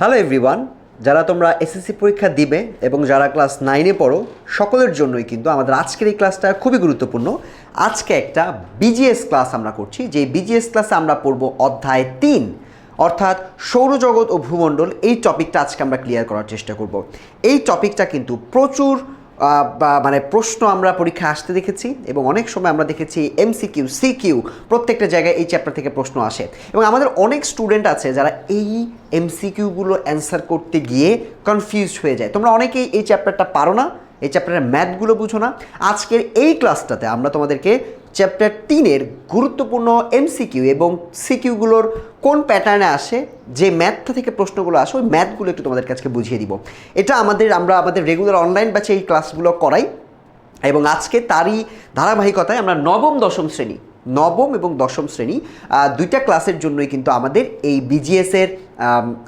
Hello everyone, যারা তোমরা SSC পরীক্ষা দিবে এবং যারা ক্লাস 9-এ পড়ো সকলের জন্যই কিন্তু আমাদের আজকের এই ক্লাসটা খুবই গুরুত্বপূর্ণ। আজকে একটা বিজিএস ক্লাস আমরা করছি, যে বিজিএস ক্লাসে আমরা পড়ব অধ্যায় 3 অর্থাৎ সৌরজগৎ ও ভূমণ্ডল। এই টপিকটা আজকে আমরা ক্লিয়ার করার চেষ্টা করব। এই টপিকটা কিন্তু প্রচুর প্রশ্ন আমরা পরীক্ষায় আসতে দেখেছি এবং অনেক সময় আমরা দেখেছি এমসিকিউ সিকিউ প্রত্যেকটা জায়গায় এই চ্যাপ্টার থেকে প্রশ্ন আসে এবং আমাদের অনেক স্টুডেন্ট আছে যারা এই এমসিকিউগুলো অ্যান্সার করতে গিয়ে কনফিউজড হয়ে যায়। তোমরা অনেকেই এই চ্যাপ্টারটা পারো না, এই চ্যাপ্টারের ম্যাথগুলো বুঝো না। আজকের এই ক্লাসটাতে আমরা তোমাদেরকে চ্যাপ্টার 3-এর গুরুত্বপূর্ণ এমসিকিউ এবং সিকিউগুলোর কোন প্যাটার্নে আসে, যে ম্যাথটা থেকে প্রশ্নগুলো আসে, ওই ম্যাথগুলো একটু তোমাদের কাছে বুঝিয়ে দিব। এটা আমরা আমাদের রেগুলার অনলাইন ব্যাচে এই ক্লাসগুলো করাই এবং আজকে তারই ধারাবাহিকতায় আমরা নবম এবং দশম শ্রেণী দুইটা ক্লাসের জন্যই কিন্তু আমাদের এই বিজিএসের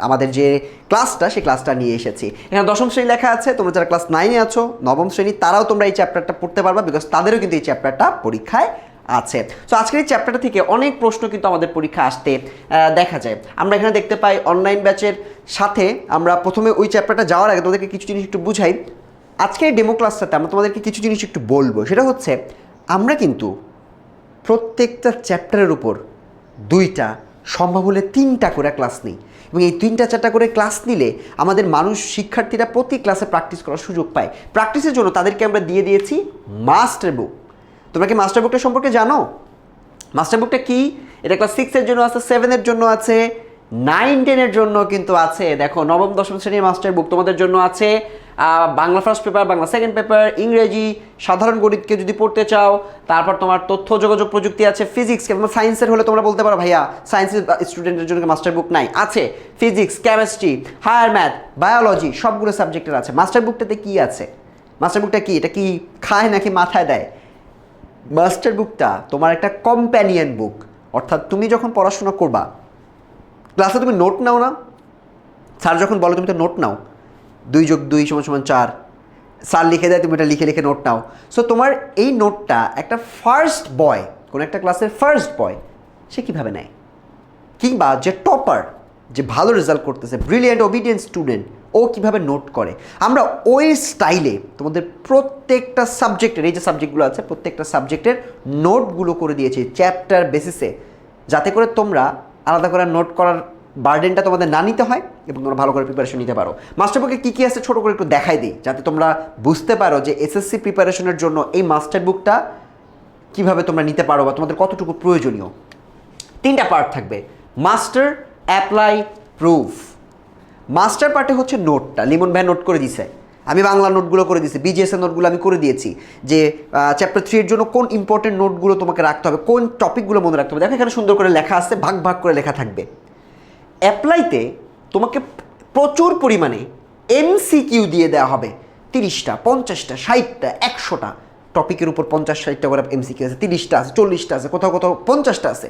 আমাদের যে ক্লাসটা সেই ক্লাসটা নিয়ে এসেছি। এখানে দশম শ্রেণী লেখা আছে, তোমরা যারা ক্লাস 9-এ আছো, নবম শ্রেণী, তারাও তোমরা এই চ্যাপ্টারটা পড়তে পারবা, বিকজ তাদেরও কিন্তু এই চ্যাপ্টারটা পরীক্ষায় আছে। সো আজকের এই চ্যাপ্টারটা থেকে অনেক প্রশ্ন কিন্তু আমাদের পরীক্ষা আসতে দেখা যায়। আমরা এখানে দেখতে পাই অনলাইন ব্যাচের সাথে আমরা প্রথমে ওই চ্যাপ্টারটা যাওয়ার আগে তোমাদেরকে কিছু জিনিস একটু বুঝাই। আজকে এই ডেমো ক্লাসটাতে আমরা তোমাদেরকে কিছু জিনিস একটু বলবো। সেটা হচ্ছে আমরা কিন্তু প্রত্যেকটা চ্যাপ্টারের উপর 2টা, সম্ভব হলে 3টা করে ক্লাস নিই এবং এই 3-4টা করে ক্লাস নিলে আমাদের শিক্ষার্থীরা প্রতি ক্লাসে প্র্যাকটিস করার সুযোগ পায়। প্র্যাকটিসের জন্য তাদেরকে আমরা দিয়ে দিয়েছি মাস্টার বুক। তোমরা কি মাস্টার বুকটা সম্পর্কে জানো? মাস্টার বুকটা কি? এটা ক্লাস 6-এর জন্য আছে, 7-এর জন্য আছে, 9-10-এর জন্য কিন্তু আছে। দেখো, নবম দশম শ্রেণীর মাস্টার বুক তোমাদের জন্য আছে। Bangla first paper, Bangla second paper, ইংরেজি, সাধারণ গণিতকে যদি পড়তে চাও, তারপর তোমার তথ্য যোগাযোগ প্রযুক্তি আছে, ফিজিক্স এবং সায়েন্সের হলে তোমরা বলতে পারো ভাইয়া সায়েন্সের স্টুডেন্টের জন্য মাস্টার বুক নাই। আছে physics, chemistry, higher math, biology, সবগুলো সাবজেক্টের আছে। মাস্টার বুকটাতে কি আছে? মাস্টার বুকটা কি? এটা কি খায় নাকি মাথায় দেয়? মাস্টার বুকটা তোমার একটা কম্প্যানিয়ন বুক, অর্থাৎ তুমি যখন পড়াশোনা করবা, ক্লাসে তুমি নোট নাও না, স্যার যখন বলো তুমি তো নোট নাও, 2+2=4, স্যার লিখে দেয়, তুমি এটা লিখে লিখে নোট নাও। সো তোমার এই নোটটা একটা ফার্স্ট বয়, কোনো একটা ক্লাসের ফার্স্ট বয়, সে কীভাবে নেয়, কিংবা যে টপার, যে ভালো রেজাল্ট করতেছে, ব্রিলিয়েন্ট ওবিডিয়েন্ট স্টুডেন্ট, ও কীভাবে নোট করে, আমরা ওই স্টাইলে তোমাদের প্রত্যেকটা সাবজেক্টের, এই যে সাবজেক্টগুলো আছে প্রত্যেকটা সাবজেক্টের নোটগুলো করে দিয়েছি চ্যাপ্টার বেসিসে, যাতে করে তোমরা আলাদা করে নোট করার বার্ডেনটা তোমাদের না নিতে হয় এবং তোমরা ভালো করে প্রিপারেশন নিতে পারো। মাস্টার বুকে কী কী আছে ছোটো করে একটু দেখাই দিই, যাতে তোমরা বুঝতে পারো যে এসএসসি প্রিপারেশনের জন্য এই মাস্টার বুকটা কীভাবে তোমরা নিতে পারো বা তোমাদের কতটুকু প্রয়োজনীয়। 3টা পার্ট থাকবে: মাস্টার, অ্যাপ্লাই, প্রুফ। মাস্টার পার্টে হচ্ছে নোটটা লিমন ভাই নোট করে দিছে, আমি বাংলা নোটগুলো করে দিয়েছি, বিজিএসের নোটগুলো আমি করে দিয়েছি, যে চ্যাপ্টার 3-এর জন্য কোন ইম্পর্টেন্ট নোটগুলো তোমাকে রাখতে হবে, কোন টপিকগুলো মনে রাখতে হবে। দেখো এখানে সুন্দর করে লেখা আছে, ভাগ ভাগ করে লেখা থাকবে। অ্যাপ্লাইতে তোমাকে প্রচুর পরিমাণে এমসিকিউ দিয়ে দেওয়া হবে, 30টা, 50টা, 60টা, 100টা টপিকের উপর 50-60টা করে এমসিকিউ আছে, 30টা আছে, 40টা আছে, কোথাও কোথাও 50টা আছে।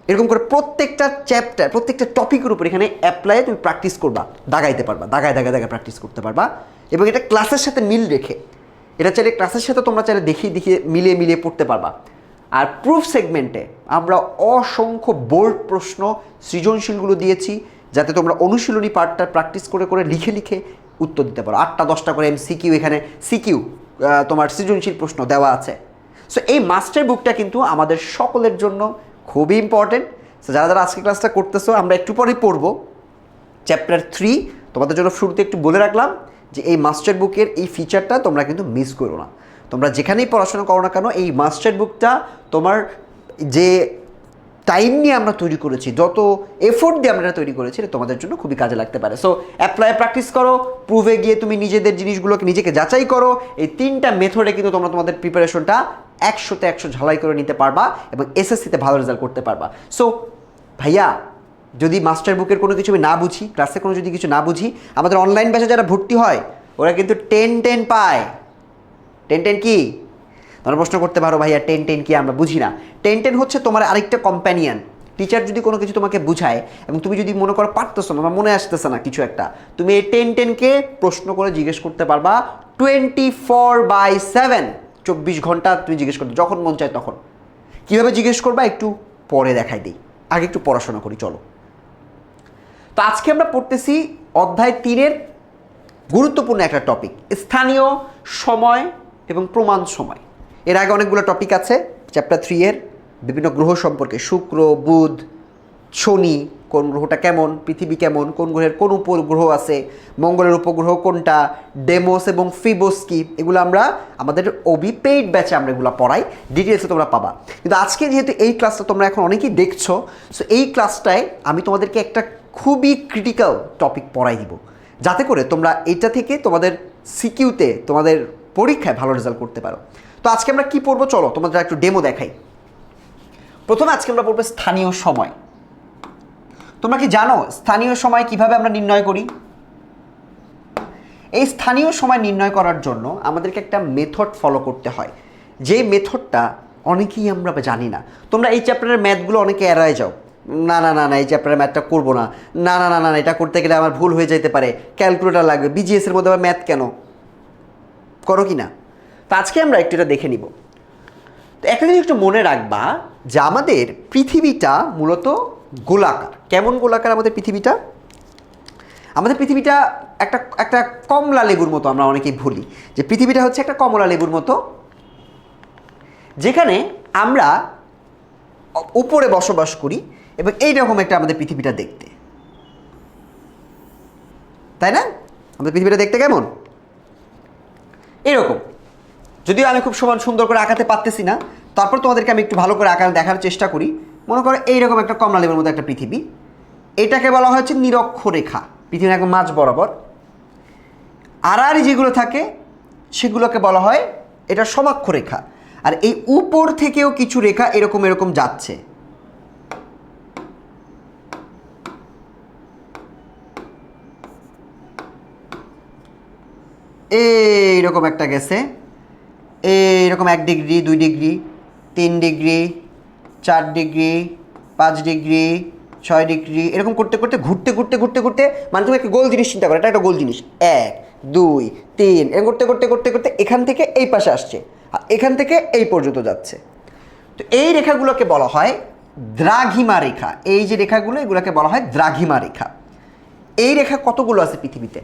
এরকম করে প্রত্যেকটা চ্যাপ্টার, প্রত্যেকটা টপিকের উপর এখানে অ্যাপ্লাই তুমি প্র্যাকটিস করবা, দাগাইতে পারবা, দাগায় প্র্যাকটিস করতে পারবা এবং এটা ক্লাসের সাথে মিল রেখে, এটা চাইলে ক্লাসের সাথে তোমরা চাইলে দেখিয়ে মিলিয়ে পড়তে পারবা। আর প্রুফ সেগমেন্টে আমরা অসংখ্য বোর্ড প্রশ্ন, সৃজনশীলগুলো দিয়েছি, যাতে তোমরা অনুশীলনী পার্টটা প্র্যাকটিস করে করে লিখে উত্তর দিতে পারো। 8টা-10টা করে এমসিকিউ, এখানে সিকিউ, তোমার সৃজনশীল প্রশ্ন দেওয়া আছে। সো এই মাস্টার বুকটা কিন্তু আমাদের সকলের জন্য খুবই ইম্পর্টেন্ট। সো যারা যারা আজকে ক্লাসটা করতেছো, আমরা একটু পরেই পড়বো চ্যাপ্টার 3। তোমাদের জন্য শুরুতে একটু বলে রাখলাম যে এই মাস্টার বুকের এই ফিচারটা তোমরা কিন্তু মিস করো না। তোমরা যেখানেই পড়াশোনা করো না কেন, এই মাস্টার বুকটা তোমার যে টাইম নিয়ে আমরা তৈরি করেছি, যত এফোর্ট দিয়ে আমরা তৈরি করেছি, এটা তোমাদের জন্য খুবই কাজে লাগতে পারে। সো অ্যাপ্লাই প্র্যাকটিস করো, প্রুভে গিয়ে তুমি নিজেদের জিনিসগুলোকে নিজেকে যাচাই করো। এই 3টা মেথডে কিন্তু তোমরা তোমাদের প্রিপারেশনটা 100তে 100 ঝালাই করে নিতে পারবা এবং এসএসসিতে ভালো রেজাল্ট করতে পারবা। সো ভাইয়া, যদি মাস্টার বুকের কোনো কিছু আমি না বুঝি, ক্লাসে কোনো যদি কিছু না বুঝি, আমাদের অনলাইন ব্যাচে যারা ভর্তি হয় ওরা কিন্তু 10-10 পায়। 10-10 কি? তোমরা প্রশ্ন করতে পারো ভাইয়া 10-10 কি, আমরা বুঝি না। 10-10 হচ্ছে তোমার আরেকটা কম্প্যানিয়ন। টিচার যদি কোনো কিছু তোমাকে বুঝায় এবং তুমি যদি মনে করো পারতেছো না বা মনে আসতেছে না কিছু একটা, তুমি এই 10-10কে প্রশ্ন করে জিজ্ঞেস করতে পারবা 24/7, 24 ঘন্টা তুমি জিজ্ঞেস করতে, যখন মন চায় তখন। কীভাবে জিজ্ঞেস করবা একটু পরে দেখাই দিই, আগে একটু পড়াশোনা করি চলো। তো আজকে আমরা পড়তেছি অধ্যায় 3-এর গুরুত্বপূর্ণ একটা টপিক, স্থানীয় সময় এবং প্রমাণ সময়। এর আগে অনেকগুলো টপিক আছে চ্যাপ্টার 3-এর বিভিন্ন গ্রহ সম্পর্কে, শুক্র, বুধ, শনি, কোন গ্রহটা কেমন, পৃথিবী কেমন, কোন গ্রহের কোন উপগ্রহ আছে, মঙ্গলের উপগ্রহ কোনটা, ডেমোস এবং ফিবোস কি, এগুলো আমরা আমাদের ওবি পেইড ব্যাচে আমরা এগুলো পড়াই, ডিটেলসে তোমরা পাবা। কিন্তু আজকে যেহেতু এই ক্লাসটা তোমরা এখন অনেকেই দেখছো, সো এই ক্লাসটায় আমি তোমাদেরকে একটা খুবই ক্রিটিক্যাল টপিক পড়াই দিব, যাতে করে তোমরা এটা থেকে তোমাদের সিকিউতে তোমাদের পরীক্ষায় ভালো রেজাল্ট করতে পারো। তো আজকে আমরা কি পড়বো, চলো তোমাদের একটু ডেমো দেখাই। প্রথমে আজকে আমরা পড়বো স্থানীয় সময়। তোমরা কি জানো স্থানীয় সময় কিভাবে আমরা নির্ণয় করি? এই স্থানীয় সময় নির্ণয় করার জন্য আমাদেরকে একটা মেথড ফলো করতে হয়, যে মেথডটা অনেকেই আমরা জানি না। তোমরা এই চ্যাপ্টারের ম্যাথগুলো অনেকে এড়ায় যাও, না না না না এই চ্যাপ্টারের ম্যাথটা করবো না, না না না না এটা করতে গেলে আমার ভুল হয়ে যেতে পারে, ক্যালকুলেটর লাগবে, বিজিএসের মধ্যে আবার ম্যাথ কেন, করো কি না? তো আজকে আমরা একটু এটা দেখে নিব। তো একটা জিনিস একটু মনে রাখবা যে আমাদের পৃথিবীটা মূলত গোলাকার। কেমন গোলাকার আমাদের পৃথিবীটা? আমাদের পৃথিবীটা একটা একটা কমলা লেবুর মতো, আমরা অনেকেই ভুলি যে পৃথিবীটা হচ্ছে একটা কমলা লেবুর মতো, যেখানে আমরা উপরে বসবাস করি এবং এইরকম একটা আমাদের পৃথিবীটা দেখতে, তাই না? আমাদের পৃথিবীটা দেখতে কেমন? এরকম। যদিও আমি খুব সুন্দর করে আঁকাতে পারতেছি না, তারপর তোমাদেরকে আমি একটু ভালো করে আঁকা দেখার চেষ্টা করি। মনে করো এইরকম একটা কমলা লেবুর মতো একটা পৃথিবী, এটাকে বলা হচ্ছে নিরক্ষরেখা, পৃথিবীর একদম মাঝ বরাবর। আর যেগুলো থাকে সেগুলোকে বলা হয় এটা সমাক্ষরেখা। আর এই উপর থেকেও কিছু রেখা এরকম এরকম যাচ্ছে, এইরকম একটা গেছে, এইরকম 1 degree, 2 degree, 3 degree, 4 degree, 5 degree, 6 degree, এরকম করতে করতে ঘুরতে ঘুরতে ঘুরতে ঘুরতে, মানে তুমি একটা গোল জিনিস চিন্তা করো, এটা একটা গোল জিনিস, 1 2 3 এরকম করতে করতে করতে করতে এখান থেকে এই পাশে আসছে, আর এখান থেকে এই পর্যন্ত যাচ্ছে। তো এই রেখাগুলোকে বলা হয় দ্রাঘিমা রেখা। এই যে রেখাগুলো, এগুলোকে বলা হয় দ্রাঘিমা রেখা। এই রেখা কতগুলো আছে পৃথিবীতে?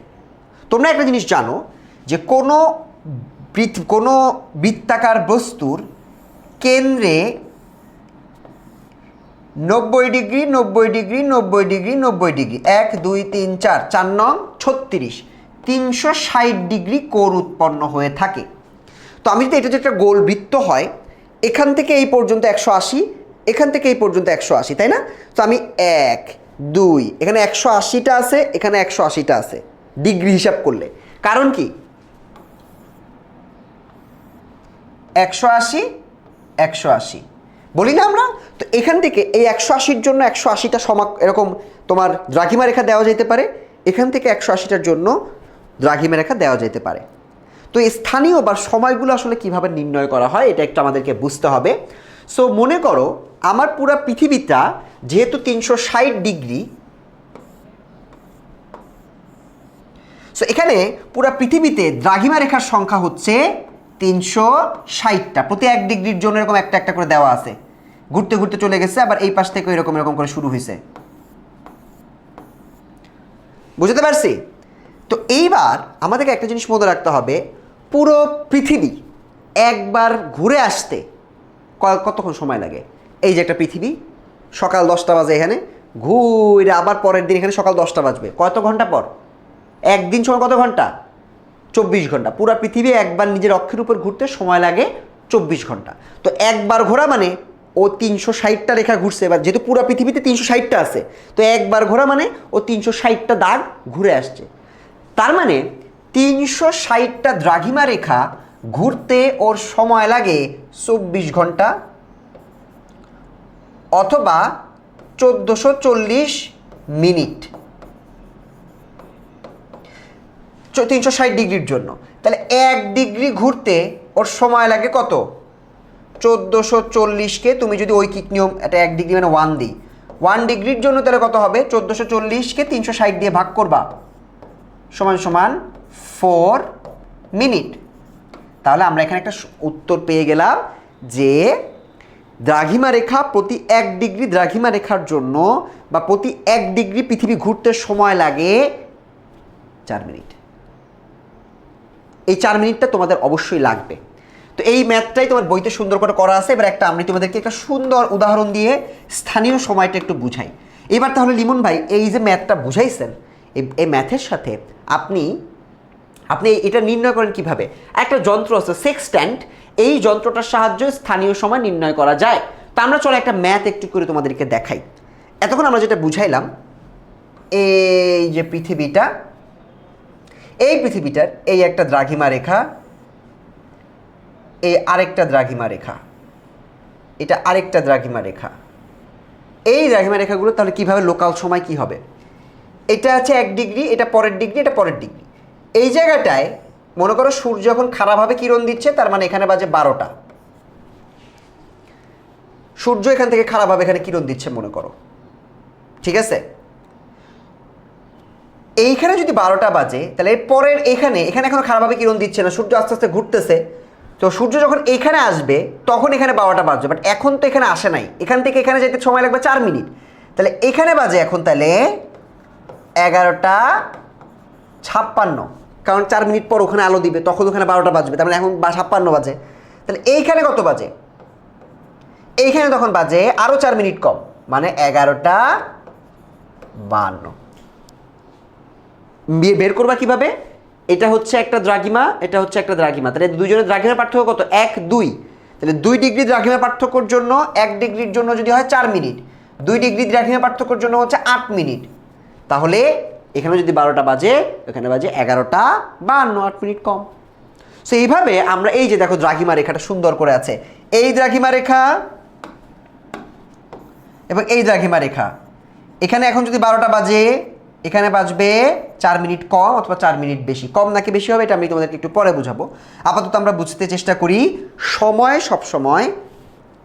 তোমরা একটা জিনিস জানো যে কোনো বৃত্তাকার বস্তুর কেন্দ্রে 90 ডিগ্রি 90 ডিগ্রি 90 ডিগ্রি 90 ডিগ্রি, 1 2 3 4, 4 নং 36, 360 ডিগ্রি কোণ উৎপন্ন হয়ে থাকে। তো আমি যদি এটা যে একটা গোল বৃত্ত হয়, এখান থেকে এই পর্যন্ত 180, এখান থেকে এই পর্যন্ত 180, তাই না? তো আমি 1 2, এখানে 180টা আছে, এখানে 180টা আছে ডিগ্রি হিসাব করলে। কারণ কি? 180 180 বলি না আমরা? তো এখান থেকে এই 180-র জন্য 180টা এরকম তোমার দ্রাঘিমা রেখা দেওয়া যেতে পারে, এখান থেকে 180টার জন্য দ্রাঘিমা রেখা দেওয়া যেতে পারে। তো এই স্থানীয় বা সময়গুলো আসলে কিভাবে নির্ণয় করা হয় এটা একটু আমাদেরকে বুঝতে হবে। সো মনে করো আমার পুরো পৃথিবীটা যেহেতু 360 ডিগ্রি, সো এখানে পুরো পৃথিবীতে দ্রাঘিমা রেখার সংখ্যা হচ্ছে 360টা। প্রতি 1 ডিগ্রির জন্য এরকম একটা একটা করে দেওয়া আছে, ঘুরতে ঘুরতে চলে গেছে, আবার এই পাশ থেকে এরকম এরকম করে শুরু হয়েছে। বুঝতে পারছি? তো এইবার আমাদেরকে একটা জিনিস মনে রাখতে হবে, পুরো পৃথিবী একবার ঘুরে আসতে কতক্ষণ সময় লাগে? এই যে একটা পৃথিবী, সকাল 10টা বাজে এখানে ঘুরে, আবার পরের দিন এখানে সকাল 10টা বাজবে, কত ঘন্টা পর? একদিন সময় কত ঘন্টা? 24 ঘন্টা। পুরো পৃথিবী একবার নিজের অক্ষের উপর ঘুরতে সময় লাগে 24 ঘন্টা। তো একবার ঘোরা মানে ও 360টা রেখা ঘুরছে। এবার যেহেতু পুরো পৃথিবীতে 360টা আছে, তো একবার ঘোরা মানে ও 360টা দাগ ঘুরে আসছে। তার মানে 360টা দ্রাঘিমা রেখা ঘুরতে ওর সময় লাগে 24 ঘন্টা অথবা 1440 মিনিট 360 ডিগ্রির জন্য। তাহলে 1 ডিগ্রি ঘুরতে ওর সময় লাগে কত? 1440কে তুমি যদি ঐকিক নিয়ম, এটা 1 ডিগ্রি মানে 1 দিই, 1 ডিগ্রির জন্য তাহলে কত হবে? 1440কে 360 দিয়ে ভাগ করবা, সমান সমান 4 মিনিট। তাহলে আমরা এখানে একটা উত্তর পেয়ে গেলাম যে দ্রাঘিমা রেখা প্রতি 1 ডিগ্রি দ্রাঘিমা রেখার জন্য বা প্রতি 1 ডিগ্রি পৃথিবী ঘুরতে সময় লাগে 4 মিনিট। এই 4 মিনিটটা তোমাদের অবশ্যই লাগবে। তো এই ম্যাথটাই তোমার বইতে সুন্দর করে করা আছে। এবার আমি তোমাদেরকে একটা সুন্দর উদাহরণ দিয়ে স্থানীয় সময়টা একটু বুঝাই। এবার তাহলে লিমন ভাই এই যে ম্যাথটা বুঝাইছেন, এই ম্যাথের সাথে আপনি এটা নির্ণয় করেন কিভাবে? একটা যন্ত্র আছে সেক্সট্যান্ট, এই যন্ত্রটার সাহায্যে স্থানীয় সময় নির্ণয় করা যায়। তা আমরা চলো একটা ম্যাথ একটু করে তোমাদেরকে দেখাই। এতক্ষণ আমরা যেটা বুঝাইলাম, এই যে পৃথিবীটা, এই পৃথিবীটার এই একটা দ্রাঘিমা রেখা, এই আরেকটা দ্রাঘিমা রেখা, এটা আরেকটা দ্রাঘিমা রেখা। এই দ্রাঘিমা রেখাগুলো তাহলে কিভাবে লোকাল সময় কি হবে? এটা আছে 1 ডিগ্রি, এটা পরের ডিগ্রি, এটা পরের ডিগ্রি। এই জায়গাটায় মনে করো সূর্য যখন খারাপভাবে কিরণ দিচ্ছে, তার মানে এখানে বাজে 12টা। সূর্য এখান থেকে খারাপভাবে এখানে কিরণ দিচ্ছে মনে করো, ঠিক আছে? এইখানে যদি 12টা বাজে, তাহলে এর পরের এখানে এখনো খারাপভাবে কিরণ দিচ্ছে না, সূর্য আস্তে আস্তে ঘুরতেছে। তো সূর্য যখন এখানে আসবে তখন এখানে 12টা বাজবে, বাট এখন তো এখানে আসে নাই। এখান থেকে এখানে যেতে সময় লাগবে 4 মিনিট। তাহলে এখানে বাজে এখন তাহলে 11:56, কারণ 4 মিনিট পর ওখানে আলো দিবে, তখন ওখানে 12টা বাজবে, তার মানে এখন 56 বাজে। তাহলে এইখানে কত বাজে? এইখানে তখন বাজে আরও 4 মিনিট কম, মানে 11:52। বের করবা কিভাবে? এটা হচ্ছে একটা দ্রাঘিমা, এটা হচ্ছে একটা দ্রাঘিমা, তাহলে দুইজনের দ্রাঘিমা পার্থক্য কত? 1, 2। তাহলে 2 ডিগ্রি দ্রাঘিমা পার্থক্যর জন্য 1 ডিগ্রির জন্য যদি হয় 4 মিনিট, 2 ডিগ্রি দ্রাঘিমা পার্থক্যর জন্য হচ্ছে 8 মিনিট। তাহলে এখানে যদি 12টা বাজে, এখানে বাজে 11:52, 8 মিনিট কম। সো এইভাবে আমরা এই যে দেখো দ্রাঘিমা রেখাটা সুন্দর করে আছে, এই দ্রাঘিমা রেখা এবং এই দ্রাঘিমা রেখা, এখানে এখন যদি 12টা বাজে, এখানে বাজবে 4 মিনিট কম অথবা 4 মিনিট বেশি। কম নাকি বেশি হবে এটা আমি তোমাদেরকে একটু পরে বুঝাবো। আপাতত আমরা বুঝতে চেষ্টা করি, সময় সবসময়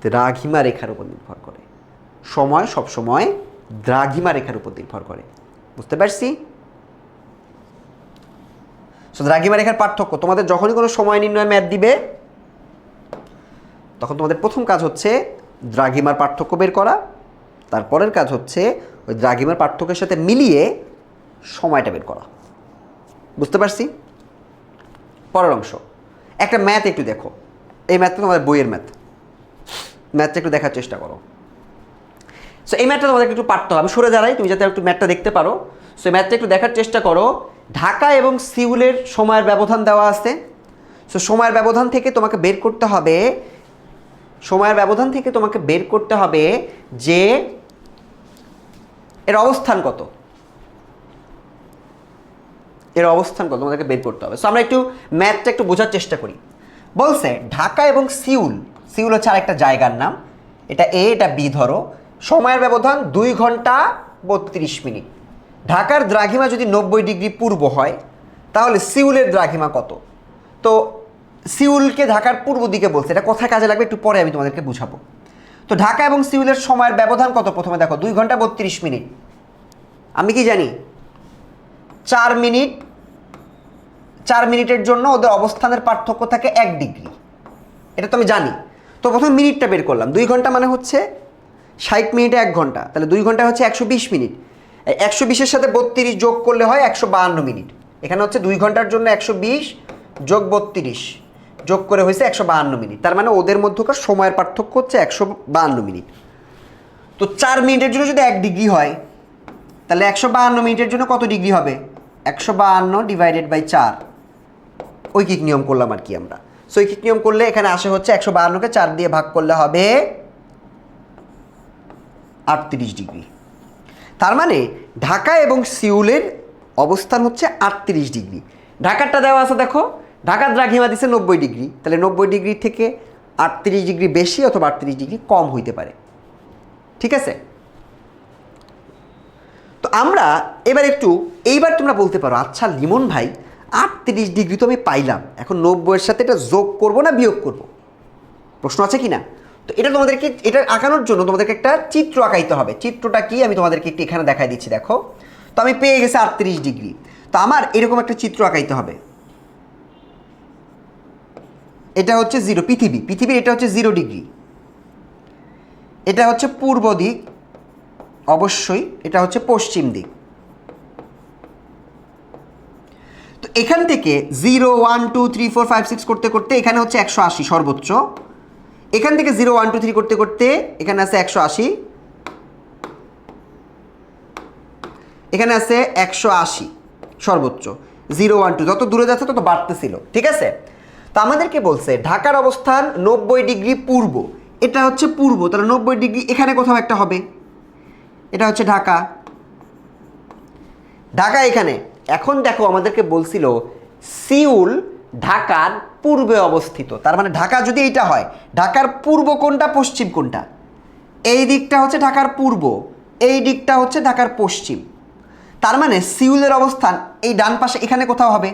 দ্রাঘিমা রেখার উপর নির্ভর করে। সময় সবসময় দ্রাঘিমা রেখার উপর নির্ভর করে, বুঝতে পারছি? সো দ্রাঘিমা রেখার পার্থক্য, তোমাদের যখনই কোনো সময় নির্ণয় ম্যাথ দিবে, তখন তোমাদের প্রথম কাজ হচ্ছে দ্রাঘিমার পার্থক্য বের করা, তারপরের কাজ হচ্ছে ওই দ্রাঘিমার পার্থক্যের সাথে মিলিয়ে সময়টা বের করা, বুঝতে পারছি? পরের অংশ, একটা ম্যাথ একটু দেখো। এই ম্যাথটা তোমাদের বইয়ের ম্যাথটা একটু দেখার চেষ্টা করো। সো এই ম্যাথটা তোমাদেরকে একটু পারতে হবে। আমি সরে দাঁড়াই, তুমি যাতে একটু ম্যাথটা দেখতে পারো। সো এই ম্যাথটা একটু দেখার চেষ্টা করো। ঢাকা এবং সিউলের সময়ের ব্যবধান দেওয়া আছে। সো সময়ের ব্যবধান থেকে তোমাকে বের করতে হবে, যে এর অবস্থান কত, তোমাদেরকে বের করতে হবে। সো আমরা একটু ম্যাথটা একটু বোঝার চেষ্টা করি। বলছে ঢাকা এবং সিউল হচ্ছে আরেকটা জায়গার নাম, এটা এ, এটা বি ধরো। সময়ের ব্যবধান 2 ঘন্টা 32 মিনিট। ঢাকার দ্রাঘিমা যদি 90 ডিগ্রি পূর্ব হয়, তাহলে সিউলের দ্রাঘিমা কত? তো সিউলকে ঢাকার পূর্ব দিকে বলছে, এটা কোথায় কাজে লাগবে একটু পরে আমি তোমাদেরকে বুঝাবো। তো ঢাকা এবং সিউলের সময়ের ব্যবধান কত? প্রথমে দেখো 2 ঘন্টা 32 মিনিট। আমি কি জানি 4 মিনিট, 4 মিনিটের জন্য ওদের অবস্থানের পার্থক্য থাকে 1 ডিগ্রি, এটা তো আমি জানি। তো প্রথমে মিনিটটা বের করলাম। 2 ঘন্টা মানে হচ্ছে 60 মিনিটে 1 ঘন্টা, তাহলে 2 ঘন্টা হচ্ছে 120 মিনিট। 120-এর সাথে 32 যোগ করলে হয় 152 মিনিট। এখানে হচ্ছে 2 ঘন্টার জন্য 120 যোগ 32 যোগ করে হয়েছে 152 মিনিট। তার মানে ওদের মধ্যকার সময়ের পার্থক্য হচ্ছে 152 মিনিট। তো 4 মিনিটের জন্য যদি 1 ডিগ্রি হয়, তাহলে 152 মিনিটের জন্য কত ডিগ্রি হবে? 152 ডিভাইডেড বাই 4। ঐকিক নিয়ম করলাম আর কি আমরা। সো ঐকিক নিয়ম করলে এখানে আসে হচ্ছে 152কে 4 দিয়ে ভাগ করলে হবে 38 ডিগ্রি। তার মানে ঢাকা এবং সিউলের অবস্থান হচ্ছে 38 ডিগ্রি। ঢাকারটা দেওয়া আছে দেখো, ঢাকার দ্রাঘিমা দিচ্ছে 90 ডিগ্রি, তাহলে 90 ডিগ্রি থেকে 38 ডিগ্রি বেশি অথবা 38 ডিগ্রি কম হইতে পারে, ঠিক আছে? তো আমরা এইবার তোমরা বলতে পারো, আচ্ছা লিমন ভাই 38 ডিগ্রি তো আমি পাইলাম, এখন 90-এর সাথে এটা যোগ করব না বিয়োগ করব? প্রশ্ন আছে কি না? তো এটা আঁকানোর জন্য তোমাদেরকে একটা চিত্র আঁকাইতে হবে। চিত্রটা কি আমি তোমাদেরকে একটু এখানে দেখাই দিচ্ছি, দেখো। তো আমি পেয়ে গেছি 38 ডিগ্রি। তো আমার এরকম একটা চিত্র আঁকাইতে হবে। এটা হচ্ছে পৃথিবীর এটা হচ্ছে 0 ডিগ্রি, এটা হচ্ছে পূর্ব দিক, অবশ্যই এটা হচ্ছে পশ্চিম দিক। এখান থেকে 0 1 2 3 4 5 6 করতে করতে এখানে হচ্ছে 180 সর্বোচ্চ। এখান থেকে 0 1 2 3 করতে করতে এখানে আছে 180, এখানে আছে 180 সর্বোচ্চ। 0 1 2 যত দূরে যাচ্ছে তত বাড়তেছিল, ঠিক আছে। তো আমাদেরকে বলছে ঢাকার অবস্থান 90 ডিগ্রি পূর্ব, এটা হচ্ছে পূর্ব, তাহলে 90 ডিগ্রি এখানে কোথাও একটা হবে, এটা হচ্ছে ঢাকা। ঢাকা এখানে। এখন দেখো আমাদেরকে বলছিল সিউল ঢাকার পূর্বে অবস্থিত, তার মানে ঢাকা যদি এইটা হয়, ঢাকার পূর্ব কোনটা পশ্চিম কোনটা? এই দিকটা হচ্ছে ঢাকার পূর্ব, এই দিকটা হচ্ছে ঢাকার পশ্চিম। তার মানে সিউলের অবস্থান এই ডান পাশে এখানে কোথাও হবে।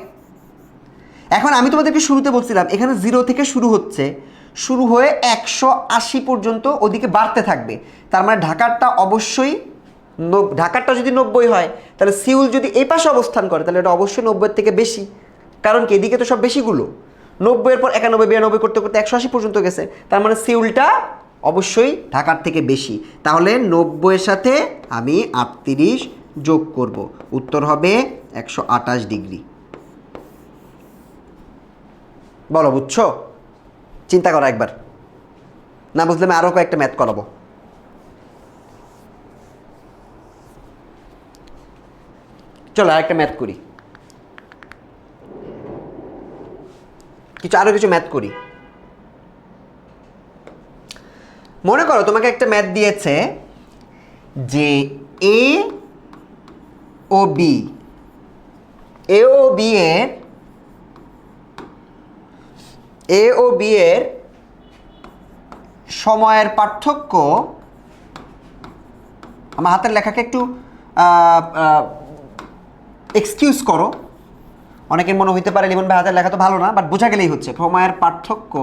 এখন আমি তোমাদেরকে শুরুতে বলছিলাম এখানে 0 থেকে শুরু হচ্ছে, শুরু হয়ে 180 পর্যন্ত ওদিকে বাড়তে থাকবে। তার মানে ঢাকারটা অবশ্যই ঢাকারটা যদি 90 হয়, তাহলে সিউল যদি এই পাশে অবস্থান করে তাহলে এটা অবশ্যই 90 থেকে বেশি। কারণ কি এদিকে তো সব বেশিগুলো, 90 এর পর 91 92 করতে করতে 180 পর্যন্ত গেছে, তার মানে সিউলটা অবশ্যই ঢাকার থেকে বেশি। তাহলে 90 এর সাথে আমি 38 যোগ করব, উত্তর হবে 128 ডিগ্রি। বলো বুঝছো? চিন্তা করো একবার, না বুঝলে আমি আরও কয়েকটা ম্যাথ করাবো। চলো আরেকটা ম্যাথ করি, আরো কিছু ম্যাথ করি। মনে করো তোমাকে একটা ম্যাথ দিয়েছে যে এ ও বি এর সময়ের পার্থক্য, আমার হাতের লেখাকে একটু এক্সকিউজ করো, অনেকের মনে হইতে পারে লিমন ভাই হাতের লেখা তো ভালো না, বাট বোঝা গেলেই হচ্ছে। সময়ের পার্থক্য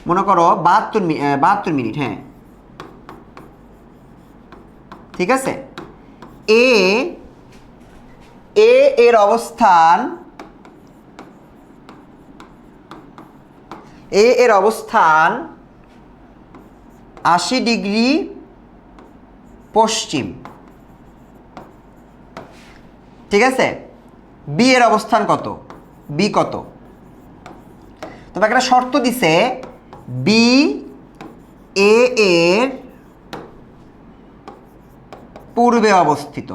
মনে করো 72 মিনিট, হ্যাঁ ঠিক আছে। এর অবস্থান 80 ডিগ্রি পশ্চিম, ঠিক আছে। বি এর অবস্থান কত? বি কত? তোমাকে একটা শর্ত দিছে, বি এর পূর্বে অবস্থিত।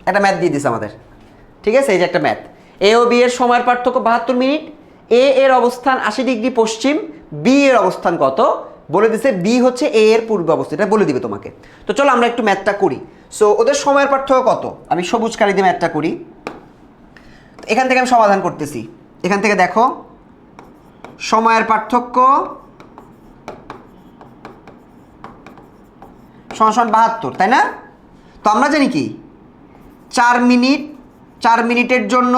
একটা ম্যাথ দিয়ে দিছে আমাদের, ঠিক আছে। এই যে একটা ম্যাথ, এ ও বি এর সময়ের পার্থক্য 72 মিনিট, এর অবস্থান 80 ডিগ্রি পশ্চিম, বি এর অবস্থান কত বলে দিছে, বি হচ্ছে এ এর পূর্বে অবস্থিত, এটা বলে দিবে তোমাকে। তো চলো আমরা একটু ম্যাথটা করি। সো ওদের সময়ের পার্থক্য কত, আমি সবুজ কালি দিয়ে ম্যাথটা করি। এখান থেকে আমি সমাধান করতেছি, এখান থেকে দেখো সময়ের পার্থক্য সমান 72, তাই না? তো আমরা জানি কি 4 মিনিটের জন্য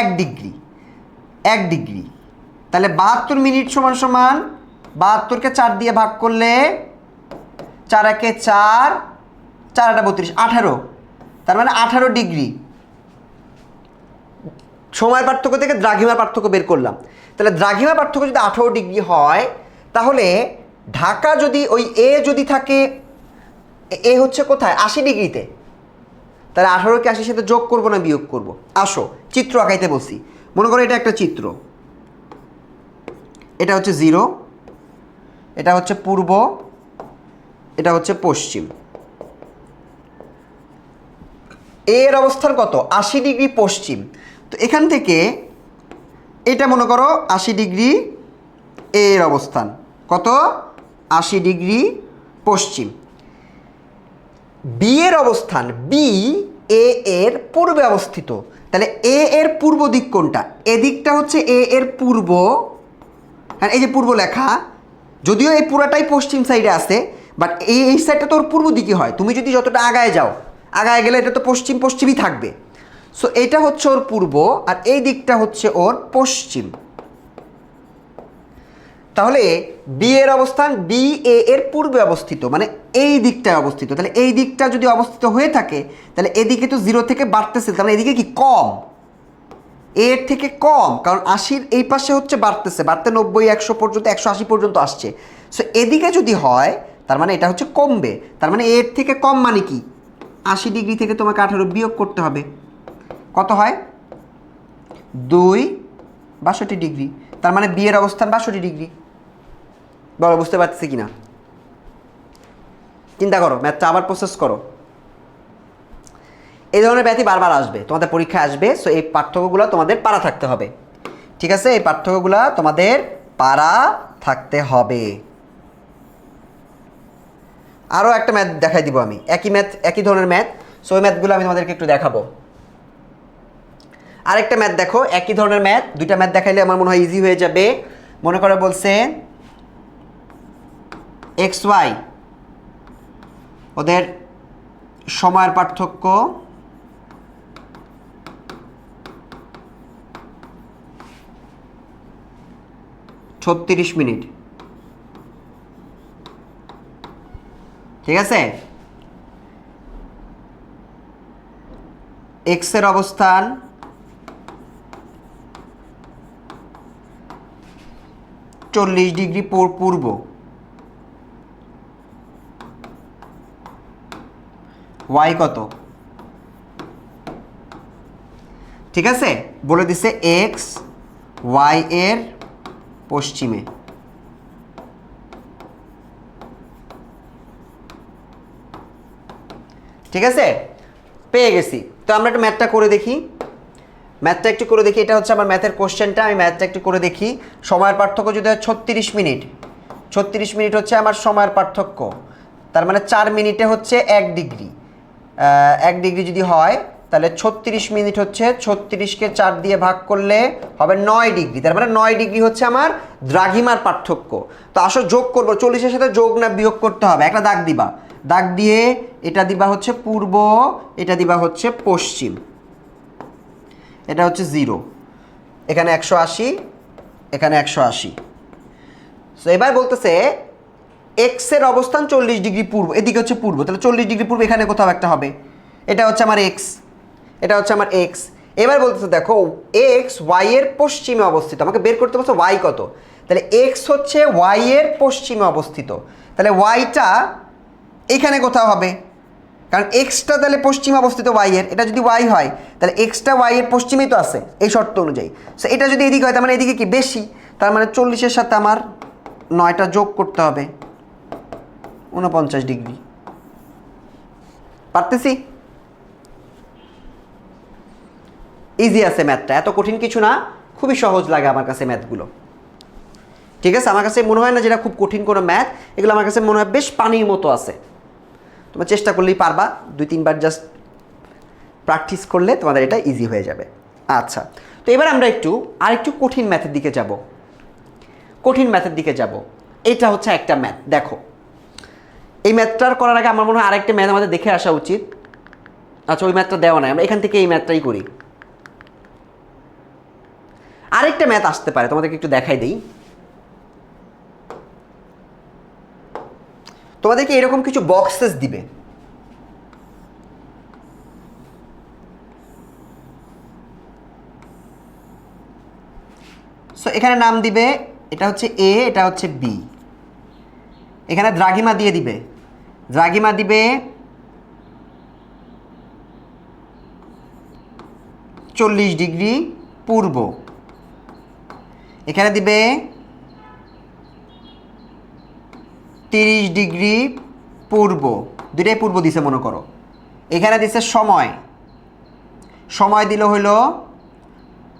1 ডিগ্রি, তাহলে 72 মিনিট সমান 72কে 4 দিয়ে ভাগ করলে 4 একে 4, 4 আটা 32, 18, তার মানে 18 ডিগ্রি। সময়ের পার্থক্য থেকে দ্রাঘিমার পার্থক্য বের করলাম, তাহলে দ্রাঘিমার পার্থক্য যদি 18 ডিগ্রি হয়, তাহলে ঢাকা যদি ওই এ যদি থাকে, এ হচ্ছে কোথায় 80 ডিগ্রিতে, তাহলে 18কে 80 সাথে যোগ করবো না বিয়োগ করব? আসো চিত্র আঁকাইতে বলছি। মনে করো এটা একটা চিত্র, এটা হচ্ছে 0, এটা হচ্ছে পূর্ব, এটা হচ্ছে পশ্চিম। এর অবস্থান কত? 80 ডিগ্রি পশ্চিম। তো এখান থেকে এটা মনে করো 80 ডিগ্রি, এর অবস্থান কত? 80 ডিগ্রি পশ্চিম। বি এর অবস্থান, বি এর পূর্বে অবস্থিত, তাহলে এর পূর্ব দিক কোনটা? এদিকটা হচ্ছে এর পূর্ব, হ্যাঁ এই যে পূর্ব লেখা, যদিও এই পুরাটাই পশ্চিম সাইডে আছে, বাট এই সাইডটা তো ওর পূর্ব দিকে হয়। তুমি যদি যতটা আগায় যাও, আগায় গেলে এটা তো পশ্চিমই থাকবে। সো এটা হচ্ছে ওর পূর্ব, আর এই দিকটা হচ্ছে ওর পশ্চিম। তাহলে বি এর অবস্থান, বি এর পূর্বে অবস্থিত, মানে এই দিকটায় অবস্থিত। তাহলে এই দিকটা যদি অবস্থিত হয়ে থাকে, তাহলে এদিকে তো 0 থেকে বাড়তেছে, তাহলে এদিকে কি কম, এর থেকে কম, কারণ 80 এই পাশে হচ্ছে বাড়তেছে, বাড়তে 90 100 পর্যন্ত 180 পর্যন্ত আসছে। সো এদিকে যদি হয়, তার মানে এটা হচ্ছে কমবে, তার মানে এর থেকে কম মানে কি 80 ডিগ্রি থেকে তোমাকে 18 বিয়োগ করতে হবে, কত হয় 2 62 ডিগ্রি। তার মানে বি এর অবস্থান 62 ডিগ্রি। বলো বুঝতে পারতেছি কিনা, চিন্তা করো, ম্যাথটা আবার প্রসেস করো। এই ধরনের ব্যাধি বারবার আসবে, তোমাদের পরীক্ষায় আসবে। সো এই পার্থক্যগুলো তোমাদের পারা থাকতে হবে, ঠিক আছে? এই পার্থক্যগুলো তোমাদের পারা থাকতে হবে। আরও একটা ম্যাথ দেখাই দিব আমি, একই ধরনের ম্যাথ। সো ওই ম্যাথগুলো আমি তোমাদেরকে একটু দেখাবো। আরেকটা ম্যাথ দেখো, একই ধরনের ম্যাথ, দুইটা ম্যাথ দেখাইলে আমার মনে হয় ইজি হয়ে যাবে। মনে করে বলছে এক্স ওয়াই ওদের সময়ের পার্থক্য 36 মিনিট, ঠিক আছে? এক্স এর অবস্থান 40 ডিগ্রি পূর্ব, ওয়াই কত, ঠিক আছে? বলে দিছে এক্স ওয়াই এর পশ্চিমে। ঠিক আছে, পেয়ে গেছি। তো আমরা একটু ম্যাথটা করে দেখি, এটা হচ্ছে আমার ম্যাথের কোশ্চেনটা। আমি ম্যাথটা একটু করে দেখি। সময়ের পার্থক্য যদি হয় 36 মিনিট, 36 মিনিট হচ্ছে আমার সময়ের পার্থক্য। তার মানে 4 মিনিটে হচ্ছে 1 ডিগ্রি, 1 ডিগ্রি যদি হয় তাহলে 36 মিনিট হচ্ছে 36কে 4 দিয়ে ভাগ করলে হবে 9 ডিগ্রি। তার মানে 9 ডিগ্রি হচ্ছে আমার দ্রাঘিমার পার্থক্য। তো আসো যোগ করবো, 40-এর সাথে যোগ না বিয়োগ করতে হবে। একটা দাগ দিবা, দাগ দিয়ে এটা দিবা হচ্ছে পূর্ব, এটা দিবা হচ্ছে পশ্চিম, এটা হচ্ছে 0, এখানে 180, এখানে 180। তো এবার বলতেছে এক্স এর অবস্থান 40 ডিগ্রি পূর্ব, এদিকে হচ্ছে পূর্ব, তাহলে 40 ডিগ্রি পূর্ব এখানে কোথাও একটা হবে। এটা হচ্ছে আমার এক্স, এটা হচ্ছে আমার এক্স। এবার বলতেছে দেখো এক্স ওয়াই এর পশ্চিমে অবস্থিত, আমাকে বের করতে বলছে ওয়াই কত। তাহলে এক্স হচ্ছে ওয়াই এর পশ্চিমে অবস্থিত, তাহলে ওয়াইটা এখানে কোথাও হবে, কারণ এক্সটা তাহলে পশ্চিমে অবস্থিত ওয়াই এর। এটা যদি ওয়াই হয় তাহলে এক্সটা ওয়াই এর পশ্চিমেই তো আছে এই শর্ত অনুযায়ী। সো এটা যদি এদিকে হয় তার মানে এদিকে কি বেশি, তার মানে 40-এর সাথে আমার 9টা যোগ করতে হবে, 49 ডিগ্রি। পারতেছি? ইজি আছে ম্যাথটা, এত কঠিন কিছু না, খুবই সহজ লাগে আমার কাছে ম্যাথগুলো। ঠিক আছে, আমার কাছে মনে হয় না যেটা খুব কঠিন কোনো ম্যাথ, এগুলো আমার কাছে মনে হয় বেশ পানির মতো আছে। তোমরা চেষ্টা করলেই পারবা, 2-3 বার জাস্ট প্র্যাকটিস করলে তোমাদের এটা ইজি হয়ে যাবে। আচ্ছা, তো এবার আমরা আরেকটু কঠিন ম্যাথের দিকে যাব। এটা হচ্ছে একটা ম্যাথ, দেখো এই ম্যাথটার করার আগে আমার মনে হয় আরেকটা ম্যাথ আমাদের দেখে আসা উচিত। আচ্ছা, ওই ম্যাথটা দেওয়া নাই, আমরা এখান থেকে এই ম্যাথটাই করি। আরেকটা ম্যাথ আসতে পারে, তোমাদেরকে একটু দেখাই দিই। তোমাদেরকে এরকম কিছু বক্সেস দিবে, সো এখানে নাম দিবে, এটা হচ্ছে এ, এটা হচ্ছে বি। এখানে দ্রাঘিমা দিয়ে দিবে, 40 ডিগ্রি পূর্ব। এখানে দিবে 30 ডিগ্রি পূর্ব, দুটাই পূর্ব দিছে মনে করো। এখানে দিছে সময় দিল হইল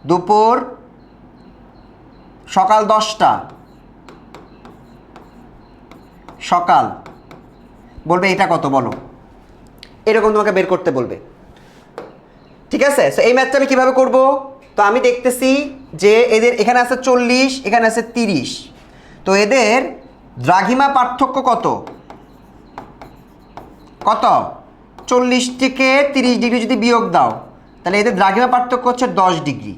দুপুর, সকাল 10টা, সকাল। বলবে এটা কত বলো, এরকম তোমাকে বের করতে বলবে। ঠিক আছে, সো এই ম্যাথটা আমি কীভাবে করব? তো আমি দেখতেছি যে এদের এখানে আছে 40, এখানে আছে 30, তো এদের দ্রাঘিমা পার্থক্য কত 40 থেকে 30 ডিগ্রি যদি বিয়োগ দাও তাহলে এদের দ্রাঘিমা পার্থক্য হচ্ছে 10 ডিগ্রি।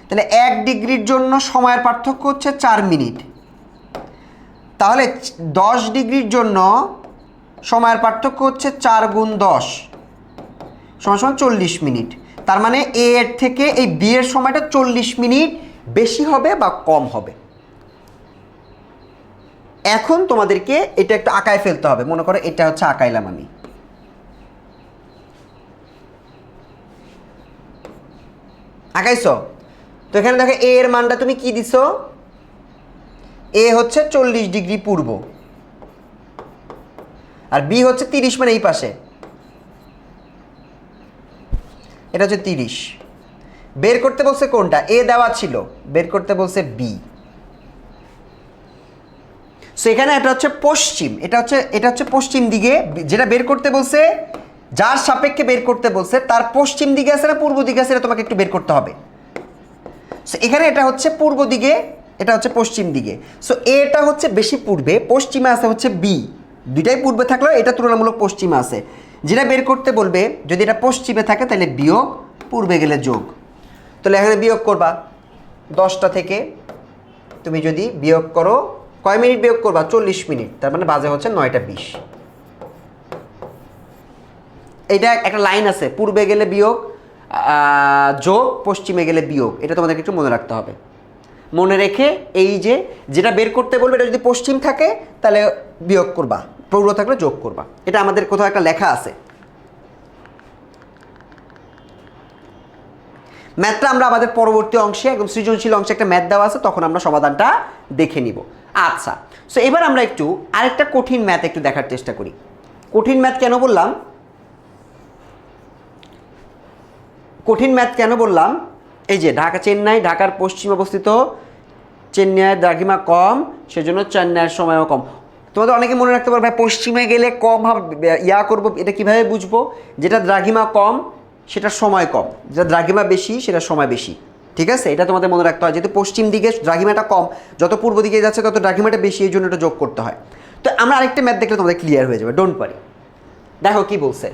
তাহলে 1 ডিগ্রির জন্য সময়ের পার্থক্য হচ্ছে 4 মিনিট। তাহলে 10 ডিগ্রির জন্য সময়ের পার্থক্য হচ্ছে 4 গুণ 10 সমান 40 মিনিট। তার মানে এ এর থেকে এই বি এর সময়টা 40 মিনিট বেশি হবে বা কম হবে। এখন তোমাদেরকে এটা একটু আঁকায় ফেলতে হবে। মনে করো এটা হচ্ছে আঁকাইলাম আমি, আঁকাইছো? তো এখানে দেখো এ এর মানটা তুমি কি দিছো, এ হচ্ছে 40 ডিগ্রি পূর্ব আর বি হচ্ছে 30, মানে এই পাশে এটা হচ্ছে 30। বের করতে বলছে কোনটা, এ দেওয়া ছিল, বের করতে বলছে বি। সো এখানে এটা হচ্ছে পশ্চিম, এটা হচ্ছে পশ্চিম দিকে, যেটা বের করতে বলছে, যার সাপেক্ষে বের করতে বলছে তার পশ্চিম দিকে আছে না পূর্ব দিকে আছে, এটা তোমাকে একটু বের করতে হবে। সো এখানে এটা হচ্ছে পূর্ব দিকে, এটা হচ্ছে পশ্চিম দিকে। সো এটা হচ্ছে বেশি পূর্বে, পশ্চিমে আছে হচ্ছে বি। দুইটাই পূর্বে থাকলেও এটা তুলনামূলক পশ্চিমে আছে। যেটা বের করতে বলবে যদি এটা পশ্চিমে থাকে তাহলে বিয়োগ, পূর্বে গেলে যোগ। তাহলে এখানে বিয়োগ করবা 10টা থেকে তুমি যদি বিয়োগ করো, কয় মিনিট বিয়োগ করবা, 40 মিনিট, তার মানে বাজে হচ্ছে 9টা 20। এইটা একটা লাইন আছে, পূর্বে গেলে বিয়োগ যোগ, পশ্চিমে গেলে বিয়োগ, এটা তোমাদেরকে একটু মনে রাখতে হবে। মনে রেখে এই যে যেটা বের করতে বলবে এটা যদি পশ্চিম থাকে তাহলে বিয়োগ করবা, পূর্ব থাকলে যোগ করবা। এটা আমাদের কোথাও একটা লেখা আছে। ম্যাথটা আমরা আমাদের পরবর্তী অংশে, একদম সৃজনশীল অংশে একটা ম্যাথ দেওয়া আছে, তখন আমরা সমাধানটা দেখে নিব। আচ্ছা, সো এবার আমরা একটু আরেকটা কঠিন ম্যাথ একটু দেখার চেষ্টা করি। কঠিন ম্যাথ কেন বললাম, কঠিন ম্যাথ কেন বললাম, এই যে চেন্নাই, ঢাকার পশ্চিমে অবস্থিত, চেন্নাইয়ের দ্রাঘিমা কম, সেজন্য চেন্নাইয়ের সময়ও কম। তোমাদের অনেকে মনে রাখতে পারবে পশ্চিমে গেলে কম ইয়া করবো, এটা কিভাবে বুঝবো? যেটা দ্রাঘিমা কম সেটার সময় কম, যেটা দ্রাঘিমা বেশি সেটার সময় বেশি। ঠিক আছে, এটা তোমাদের মনে রাখতে হয়, যেহেতু পশ্চিম দিকে দ্রাঘিমাটা কম, যত পূর্ব দিকে যাচ্ছে তত দ্রাঘিমাটা বেশি, এই জন্য এটা যোগ করতে হয়। তো আমরা আরেকটা ম্যাথ দেখলে তোমাদের ক্লিয়ার হয়ে যাবে, ডোন্ট ওয়ারি। দেখো কি বলছে।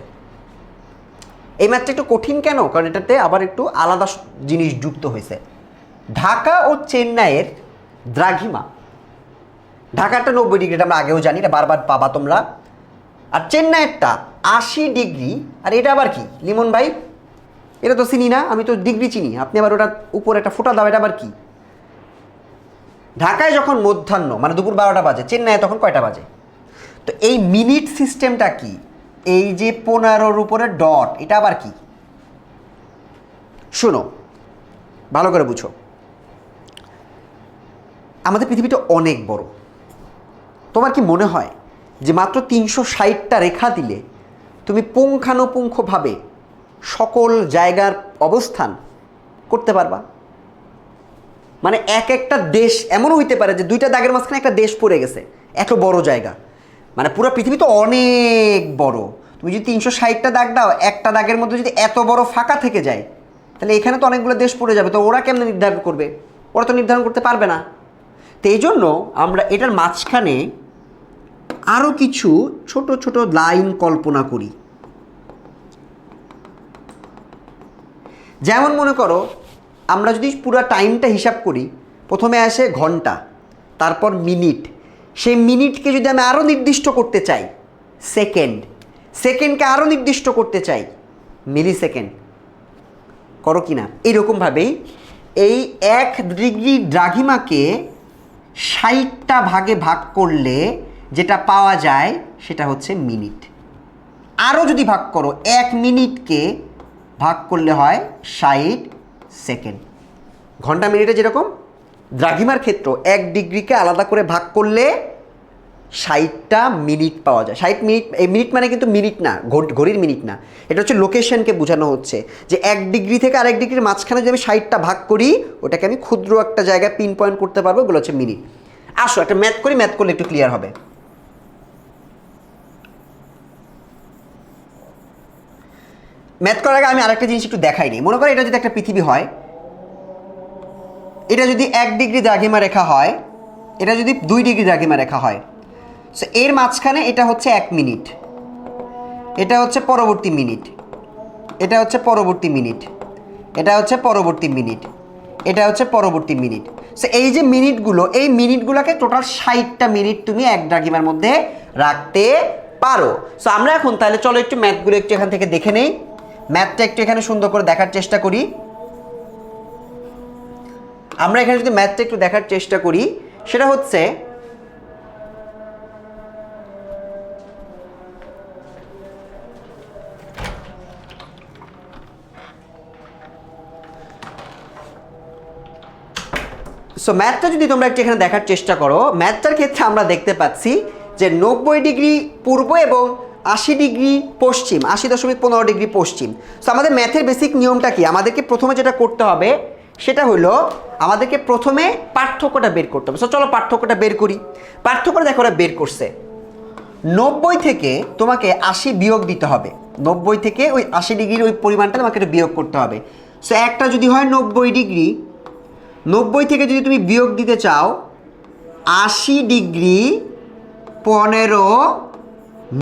এই ম্যাথটা একটু কঠিন কেন, কারণ এটাতে আবার একটু আলাদা জিনিস যুক্ত হয়েছে। ঢাকা ও চেন্নাইয়ের দ্রাঘিমা, ঢাকারটা 90 ডিগ্রি, এটা আমরা আগেও জানি, এটা বারবার পাবা তোমরা। আর চেন্নাইয়েরটা 80 ডিগ্রি। আর এটা আবার কি লিমন ভাই? এটা তো চিনি না, আমি তো ডিগ্রি চিনি, আপনি আবার ওটা উপরে একটা ফোঁটা দাও, এটা আবার কি? ঢাকায় যখন মধ্যাহ্ন মানে দুপুর 12টা বাজে, চেন্নাইয়ে তখন কয়টা বাজে? তো এই মিনিট সিস্টেমটা কি? এই যে 15-র উপরে ডট, এটা আবার কি? শোনো ভালো করে বুঝো, আমাদের পৃথিবীটা অনেক বড়। তোমার কি মনে হয় যে মাত্র 360টা রেখা দিলে তুমি পুঙ্খানুপুঙ্খভাবে সকল জায়গার অবস্থান করতে পারবা? মানে এক একটা দেশ এমনও হইতে পারে যে 2টা দাগের মাঝখানে একটা দেশ পড়ে গেছে, এত বড় জায়গা। মানে পুরো পৃথিবী তো অনেক বড়, তুমি যদি 360টা দাগ দাও, একটা দাগের মধ্যে যদি এত বড় ফাঁকা থেকে যায়, তাহলে এখানে তো অনেকগুলো দেশ পড়ে যাবে। তো ওরা কেমনে নির্ধারণ করবে? ওরা তো নির্ধারণ করতে পারবে না। তো এই জন্য আমরা এটার মাঝখানে আরও কিছু ছোট ছোট লাইন কল্পনা করি। যেমন মনে করো আমরা যদি পুরো টাইমটা হিসাব করি, প্রথমে আসে ঘন্টা, তারপর মিনিট, সেই মিনিটকে যদি আমি আরও নির্দিষ্ট করতে চাই সেকেন্ড, সেকেন্ডকে আরও নির্দিষ্ট করতে চাই মিলি সেকেন্ড, করো কি না? এইরকমভাবেই এই 1 ডিগ্রি দ্রাঘিমাকে 60টা ভাগে ভাগ করলে যেটা পাওয়া যায় সেটা হচ্ছে মিনিট। আরও যদি ভাগ করো, 1 মিনিটকে ভাগ করলে হয় 60 সেকেন্ড। ঘন্টা মিনিটে যেরকম, দ্রাঘিমার ক্ষেত্র 1 ডিগ্রিকে আলাদা করে ভাগ করলে 60টা মিনিট পাওয়া যায়। 60 মিনিট, এই মিনিট মানে কিন্তু মিনিট না, ঘড়ির মিনিট না, এটা হচ্ছে লোকেশনকে বোঝানো হচ্ছে যে 1 ডিগ্রি থেকে আরেক ডিগ্রির মাঝখানে যদি আমি 60টা ভাগ করি, ওটাকে আমি ক্ষুদ্র একটা জায়গায় পিন পয়েন্ট করতে পারবো, ওগুলো হচ্ছে মিনিট। আসো একটা ম্যাথ করি, ম্যাথ করলে একটু ক্লিয়ার হবে। ম্যাথ করার আগে আমি আরেকটা জিনিস একটু দেখাই নিই। মনে করো এটা যদি একটা পৃথিবী হয়, এটা যদি 1 ডিগ্রি দ্রাঘিমা রেখা হয়, এটা যদি 2 ডিগ্রি দ্রাঘিমা রেখা হয়, সো এর মাঝখানে এটা হচ্ছে 1 মিনিট, এটা হচ্ছে পরবর্তী মিনিট, এটা হচ্ছে পরবর্তী মিনিট, এটা হচ্ছে পরবর্তী মিনিট, এটা হচ্ছে পরবর্তী মিনিট। সো এই যে মিনিটগুলো, এই মিনিটগুলোকে টোটাল 60টা মিনিট তুমি 1 দ্রাঘিমার মধ্যে রাখতে পারো। সো আমরা এখন তাহলে চলো একটু ম্যাথগুলো একটু এখান থেকে দেখে নেই। ম্যাথটা একটু এখানে সুন্দর করে দেখার চেষ্টা করি। আমরা এখানে যদি ম্যাথটা একটু দেখার চেষ্টা করি, সেটা হচ্ছে সো ম্যাথটা যদি তোমরা একটু এখানে দেখার চেষ্টা করো, ম্যাথটার ক্ষেত্রে আমরা দেখতে পাচ্ছি যে 90 ডিগ্রি পূর্ব এবং 80 ডিগ্রি পশ্চিম, 80.15 ডিগ্রি পশ্চিম। সো আমাদের ম্যাথের বেসিক নিয়মটা কি? আমাদেরকে প্রথমে যেটা করতে হবে সেটা হলো আমাদেরকে প্রথমে পার্থক্যটা বের করতে হবে। সো চলো পার্থক্যটা বের করি। পার্থক্যটা দেখো ওরা বের করছে, 90 থেকে তোমাকে 80 বিয়োগ দিতে হবে। 90 থেকে ওই 80 ডিগ্রির ওই পরিমাণটা তোমাকে একটু বিয়োগ করতে হবে। সো একটা যদি হয় 90 ডিগ্রি, 90 থেকে যদি তুমি বিয়োগ দিতে চাও 80 ডিগ্রি 15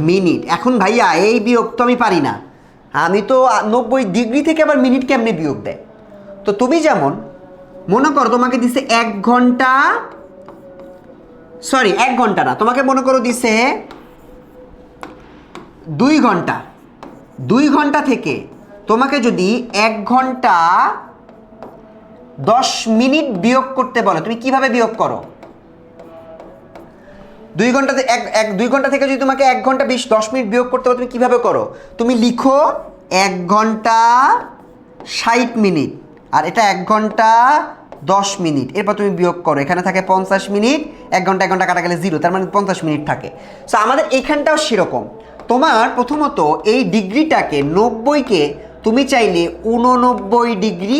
মিনিট। এখন ভাইয়া এই বিয়োগ তো আমি পারি না, আমি তো 90 ডিগ্রি থেকে আবার মিনিট কেমনে বিয়োগ দেয়? তো তুমি যেমন মনে করো তোমাকে দিছে 1 ঘন্টা, সরি 1 ঘন্টা না, তোমাকে মনে করো দিছে 2 ঘন্টা। 2 ঘন্টা থেকে তোমাকে যদি 1 ঘন্টা 10 মিনিট বিয়োগ করতে বলো, তুমি কিভাবে বিয়োগ করো? 2 ঘন্টাতে 2 ঘন্টা থেকে যদি তোমাকে 1 ঘন্টা 10 মিনিট বিয়োগ করতে বলো, তুমি কিভাবে করো? তুমি লিখো 1 ঘন্টা 60 মিনিট আর এটা 1 ঘন্টা 10 মিনিট, এরপর তুমি বিয়োগ করো, এখানে থাকে 50 মিনিট, 1 ঘন্টা 1 ঘন্টা কাটা গেলে 0, তার মানে 50 মিনিট থাকে। সো আমাদের এইখানটাও সেরকম, তোমার প্রথমত এই ডিগ্রিটাকে 90কে তুমি চাইলে 89 ডিগ্রি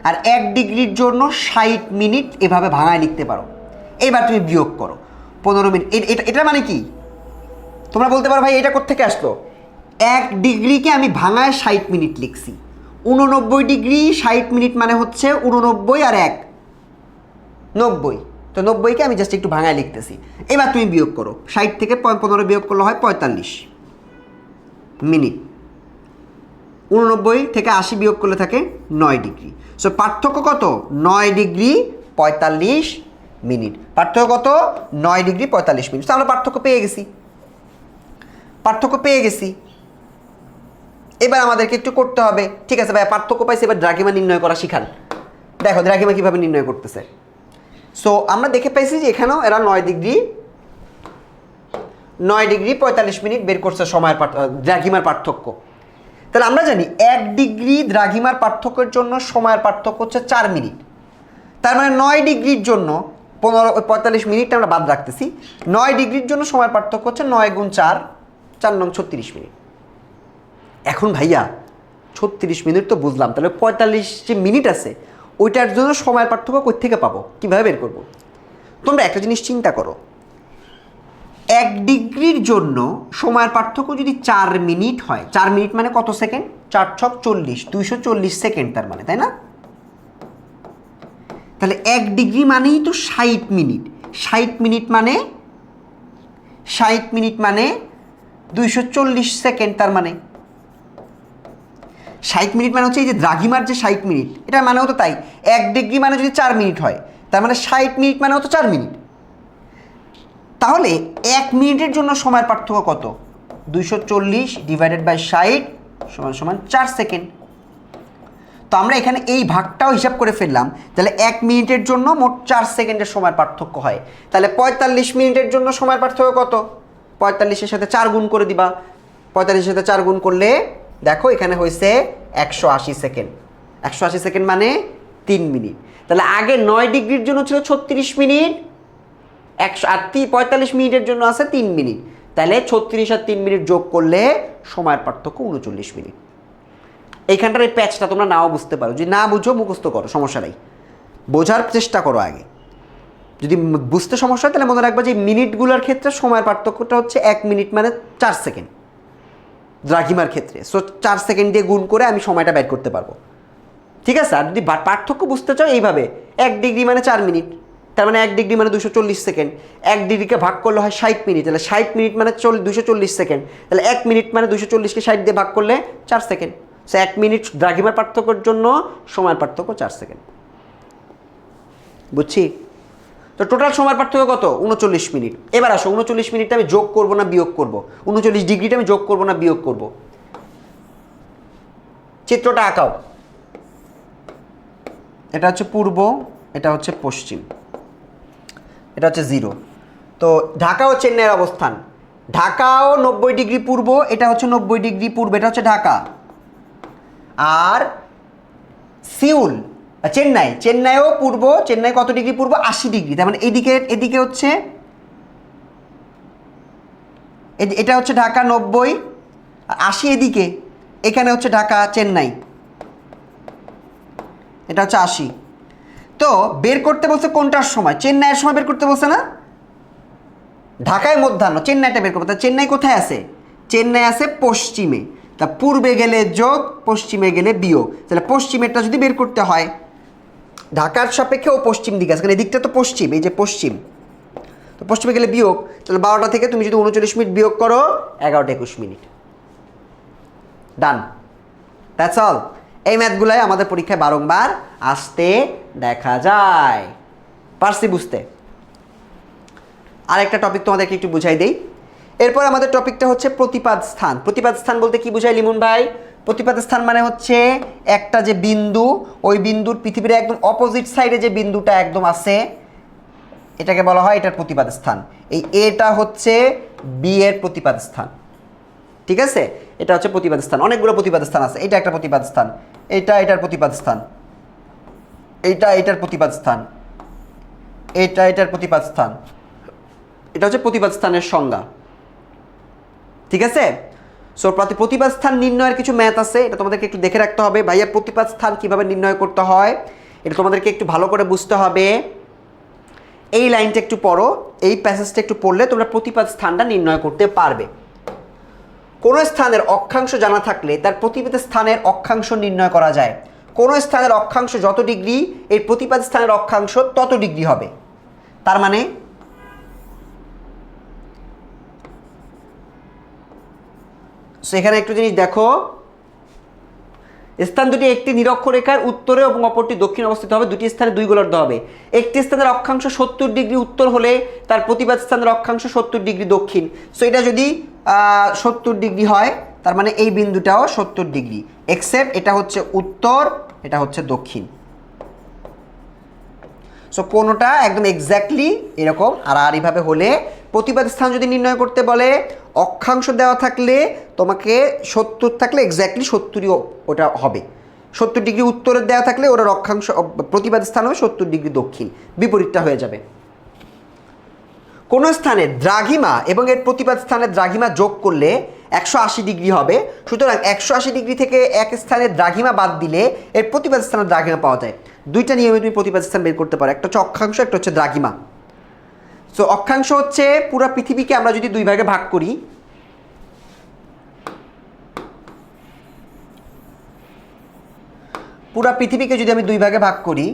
আর 1 ডিগ্রির জন্য 60 মিনিট এভাবে ভাঙায় লিখতে পারো। এবার তুমি বিয়োগ করো 15 মিনিট। এটা মানে কি? তোমরা বলতে পারো ভাই এটা কোত্থেকে আসলো? 1 ডিগ্রিকে আমি ভাঙায় 60 মিনিট লিখছি, 89 ডিগ্রি 60 মিনিট মানে হচ্ছে 89 আর 1 90। তো 90কে আমি জাস্ট একটু ভাঙায় লিখতেছি। এবার তুমি বিয়োগ করো, 60 থেকে 15 বিয়োগ করলে হয় 45 মিনিট, 89 থেকে 80 বিয়োগ করলে থাকে 9 ডিগ্রি। সো পার্থক্য কত? 9 ডিগ্রি 45 মিনিট। পার্থক্য কত? 9 ডিগ্রি 45 মিনিট। তো আমরা পার্থক্য পেয়ে গেছি, পার্থক্য পেয়ে গেছি। এবার আমাদেরকে একটু করতে হবে, ঠিক আছে ভাই পার্থক্য পাইছি, এবার দ্রাঘিমা নির্ণয় করা শিখান। দেখো দ্রাঘিমা কীভাবে নির্ণয় করতেছে। সো আমরা দেখে পাইছি যে এখানেও এরা 9 ডিগ্রি 45 মিনিট বের করছে সময়ের দ্রাঘিমার পার্থক্য। তাহলে আমরা জানি 1 ডিগ্রি দ্রাঘিমার পার্থক্যের জন্য সময়ের পার্থক্য হচ্ছে 4 মিনিট। তার মানে 9 ডিগ্রির জন্য 45 মিনিটটা আমরা বাদ রাখতেছি, 9 ডিগ্রির জন্য সময়ের পার্থক্য হচ্ছে 9 গুণ 4, 4 নং 36 মিনিট। এখন ভাইয়া 36 মিনিট তো বুঝলাম, তাহলে 45 যে মিনিট আছে ওইটার জন্য সময়ের পার্থক্য কোথা থেকে পাবো, কীভাবে বের করবো? তোমরা একটা জিনিস চিন্তা করো, 1 ডিগ্রির জন্য সময়ের পার্থক্য যদি 4 মিনিট হয়, 4 মিনিট মানে কত সেকেন্ড? 4 ছক 40, 240 সেকেন্ড তার মানে, তাই না? তাহলে 1 ডিগ্রি মানেই তো 60 মিনিট, 60 মিনিট মানে 60 মিনিট মানে 240 সেকেন্ড, তার মানে 60 মিনিট মানে হচ্ছে এই যে দ্রাঘিমার যে 60 মিনিট, এটা মানেও তো তাই। 1 ডিগ্রি মানে যদি 4 মিনিট হয়, তার মানে 60 মিনিট মানেও তো 4 মিনিট। তাহলে 1 মিনিটের জন্য সময়ের পার্থক্য কত? 240 ডিভাইডেড বাই 60 সমান সমান 4 সেকেন্ড। তো আমরা এখানে এই ভাগটাও হিসাব করে ফেললাম, তাহলে 1 মিনিটের জন্য মোট 4 সেকেন্ডের সময়ের পার্থক্য হয়। তাহলে 45 মিনিটের জন্য সময়ের পার্থক্য কত? 45-এর সাথে 4 গুণ করে দিবা, 45-এর সাথে 4 গুণ করলে দেখো এখানে হয়েছে 180 সেকেন্ড। 180 সেকেন্ড মানে 3 মিনিট। তাহলে আগে 9 ডিগ্রির জন্য ছিল 36 মিনিট, 45 মিনিটের জন্য আছে 3 মিনিট, তাহলে 36 আর 3 মিনিট যোগ করলে সময়ের পার্থক্য 39 মিনিট। এইখানটার এই প্যাচটা তোমরা নাও বুঝতে পারো, যদি না বুঝো মুখস্থ করো, সমস্যা নাই, বোঝার চেষ্টা করো আগে। যদি বুঝতে সমস্যা হয় তাহলে মনে রাখবা যে মিনিটগুলোর ক্ষেত্রে সময়ের পার্থক্যটা হচ্ছে 1 মিনিট মানে 4 সেকেন্ড দ্রাঘিমার ক্ষেত্রে। সো 4 সেকেন্ড দিয়ে গুণ করে আমি সময়টা বের করতে পারবো, ঠিক আছে? আর যদি পার্থক্য বুঝতে চাও এইভাবে, 1 ডিগ্রি মানে 4 মিনিট, তার মানে 1 ডিগ্রি মানে 240 সেকেন্ড, 1 ডিগ্রিকে ভাগ করলে হয় 60 মিনিট, তাহলে 60 মিনিট মানে 240 সেকেন্ড, তাহলে 1 মিনিট মানে 240কে 60 দিয়ে ভাগ করলে 4 সেকেন্ড। সো 1 মিনিট দ্রাঘিমার পার্থক্যের জন্য সময়ের পার্থক্য 4 সেকেন্ড। বুঝছি? তো টোটাল সময়ের পার্থক্য কত? 39 মিনিট। এবার আসো 39 মিনিটটা আমি যোগ করবো না বিয়োগ করবো? 39 ডিগ্রিটা আমি যোগ করবো না বিয়োগ করবো? চিত্রটা আঁকাও। এটা হচ্ছে পূর্ব, এটা হচ্ছে পশ্চিম, এটা হচ্ছে 0। তো ঢাকা ও চেন্নাইয়ের অবস্থান, ঢাকাও 90 ডিগ্রি পূর্ব, এটা হচ্ছে 90 ডিগ্রি পূর্ব, এটা হচ্ছে ঢাকা। আর সিউল চেন্নাইও পূর্ব, চেন্নাই কত ডিগ্রি পূর্ব? 80 ডিগ্রি। তার মানে এদিকে হচ্ছে, এটা হচ্ছে ঢাকা 90, 80 এদিকে, এখানে হচ্ছে ঢাকা চেন্নাই, এটা হচ্ছে 80। তো বের করতে বলছে কোনটার সময়? চেন্নাইয়ের সময় বের করতে বলছে না? ঢাকায় মধ্যাহ্ন, চেন্নাইটা বের করবো। তা চেন্নাই কোথায় আছে? চেন্নাই আছে পশ্চিমে। তা পূর্বে গেলে যোগ, পশ্চিমে গেলে বিয়োগ। তাহলে পশ্চিমেরটা যদি বের করতে হয়, ঢাকার সাপেক্ষে ও পশ্চিম দিকে আছে, কারণ এদিকটা তো পশ্চিম, এই যে পশ্চিম, তো পশ্চিমে গেলে বিয়োগ। তাহলে 12টা থেকে তুমি যদি 39 মিনিট বিয়োগ করো, 11টা 21 মিনিট। Done, that's all. এই ম্যাথগুলাই আমাদের পরীক্ষায় বারংবার আসতে দেখা যায়। পারছি বুঝতে? আরেকটা টপিক তোমাদেরকে একটু বুঝাই দেই। এরপর আমাদের টপিকটা হচ্ছে প্রতিপাদ স্থান। প্রতিপাদ স্থান বলতে কি বুঝাই লিমন ভাই? প্রতিপাদ স্থান মানে হচ্ছে একটা যে বিন্দু, ওই বিন্দুর পৃথিবীর একদম অপোজিট সাইডে যে বিন্দুটা একদম আছে, এটাকে বলা হয় এটার প্রতিপাদ স্থান। এই এটা হচ্ছে বি এর প্রতিপাদ স্থান, ঠিক আছে? এটা হচ্ছে প্রতিপাদ স্থান। অনেকগুলো প্রতিপাদ স্থান আছে। এটা একটা প্রতিপাদ স্থান, এটা এটার প্রতিপাদ স্থান, এইটা এটার প্রতিপাদ স্থান, এটা এটার প্রতিপাদ স্থান। এটা হচ্ছে প্রতিপাদ স্থানের সংজ্ঞা, ঠিক আছে? সো প্রতিপাদ স্থান নির্ণয়ের কিছু ম্যাথ আছে, এটা তোমাদেরকে একটু দেখে রাখতে হবে। ভাইয়া প্রতিপাদ স্থান কীভাবে নির্ণয় করতে হয় এটা তোমাদেরকে একটু ভালো করে বুঝতে হবে। এই লাইনটা একটু পড়ো, এই প্যাসেজটা একটু পড়লে তোমরা প্রতিপাদ স্থানটা নির্ণয় করতে পারবে। কোনো স্থানের অক্ষাংশ জানা থাকলে তার প্রতিপাদ স্থানের অক্ষাংশ নির্ণয় করা যায়। কোনো স্থানের অক্ষাংশ যত ডিগ্রি, এই প্রতিপাদ স্থানের অক্ষাংশ তত ডিগ্রি হবে। তার মানে সেখানে একটু জিনিস দেখো, স্থান দুটি একটি নিরক্ষরেখার উত্তরে এবং অপরটি দক্ষিণে অবস্থিত হবে। দুটি স্থানে 2 গোলক হবে। একটি স্থানের অক্ষাংশ 70 ডিগ্রি উত্তর হলে তার প্রতিবাদ স্থানের অক্ষাংশ 70 ডিগ্রি দক্ষিণ। সো এটা যদি 70 ডিগ্রি হয়, তার মানে এই বিন্দুটাও 70 ডিগ্রি, এক্সেপ্ট এটা হচ্ছে উত্তর, এটা হচ্ছে দক্ষিণ। সো কোনোটা একদম এক্স্যাক্টলি এরকম আড়াআড়িভাবে হলে, প্রতিবাদ স্থান যদি নির্ণয় করতে বলে, অক্ষাংশ দেওয়া থাকলে তোমাকে 70 থাকলে এক্স্যাক্টলি 70ই ওটা হবে। 70 ডিগ্রি উত্তরের দেওয়া থাকলে ওটার অক্ষাংশ প্রতিবাদ স্থান হবে 70 ডিগ্রি দক্ষিণ, বিপরীতটা হয়ে যাবে। কোনো স্থানে দ্রাঘিমা এবং এর প্রতিবাদ স্থানের দ্রাঘিমা যোগ করলে 180 ডিগ্রি হবে। সুতরাং 180 ডিগ্রি থেকে এক স্থানের দ্রাঘিমা বাদ দিলে এর প্রতিবাদ স্থানের দ্রাঘিমা পাওয়া যায়। দুইটা নিয়মে তুমি প্রতিবাদ স্থান বের করতে পারো, একটা হচ্ছে অক্ষাংশ, একটা হচ্ছে দ্রাঘিমা। সো অক্ষাংশ হচ্ছে পুরো পৃথিবীকে আমরা যদি 2 ভাগে ভাগ করি, পুরো পৃথিবীকে যদি আমি 2 ভাগে ভাগ করি,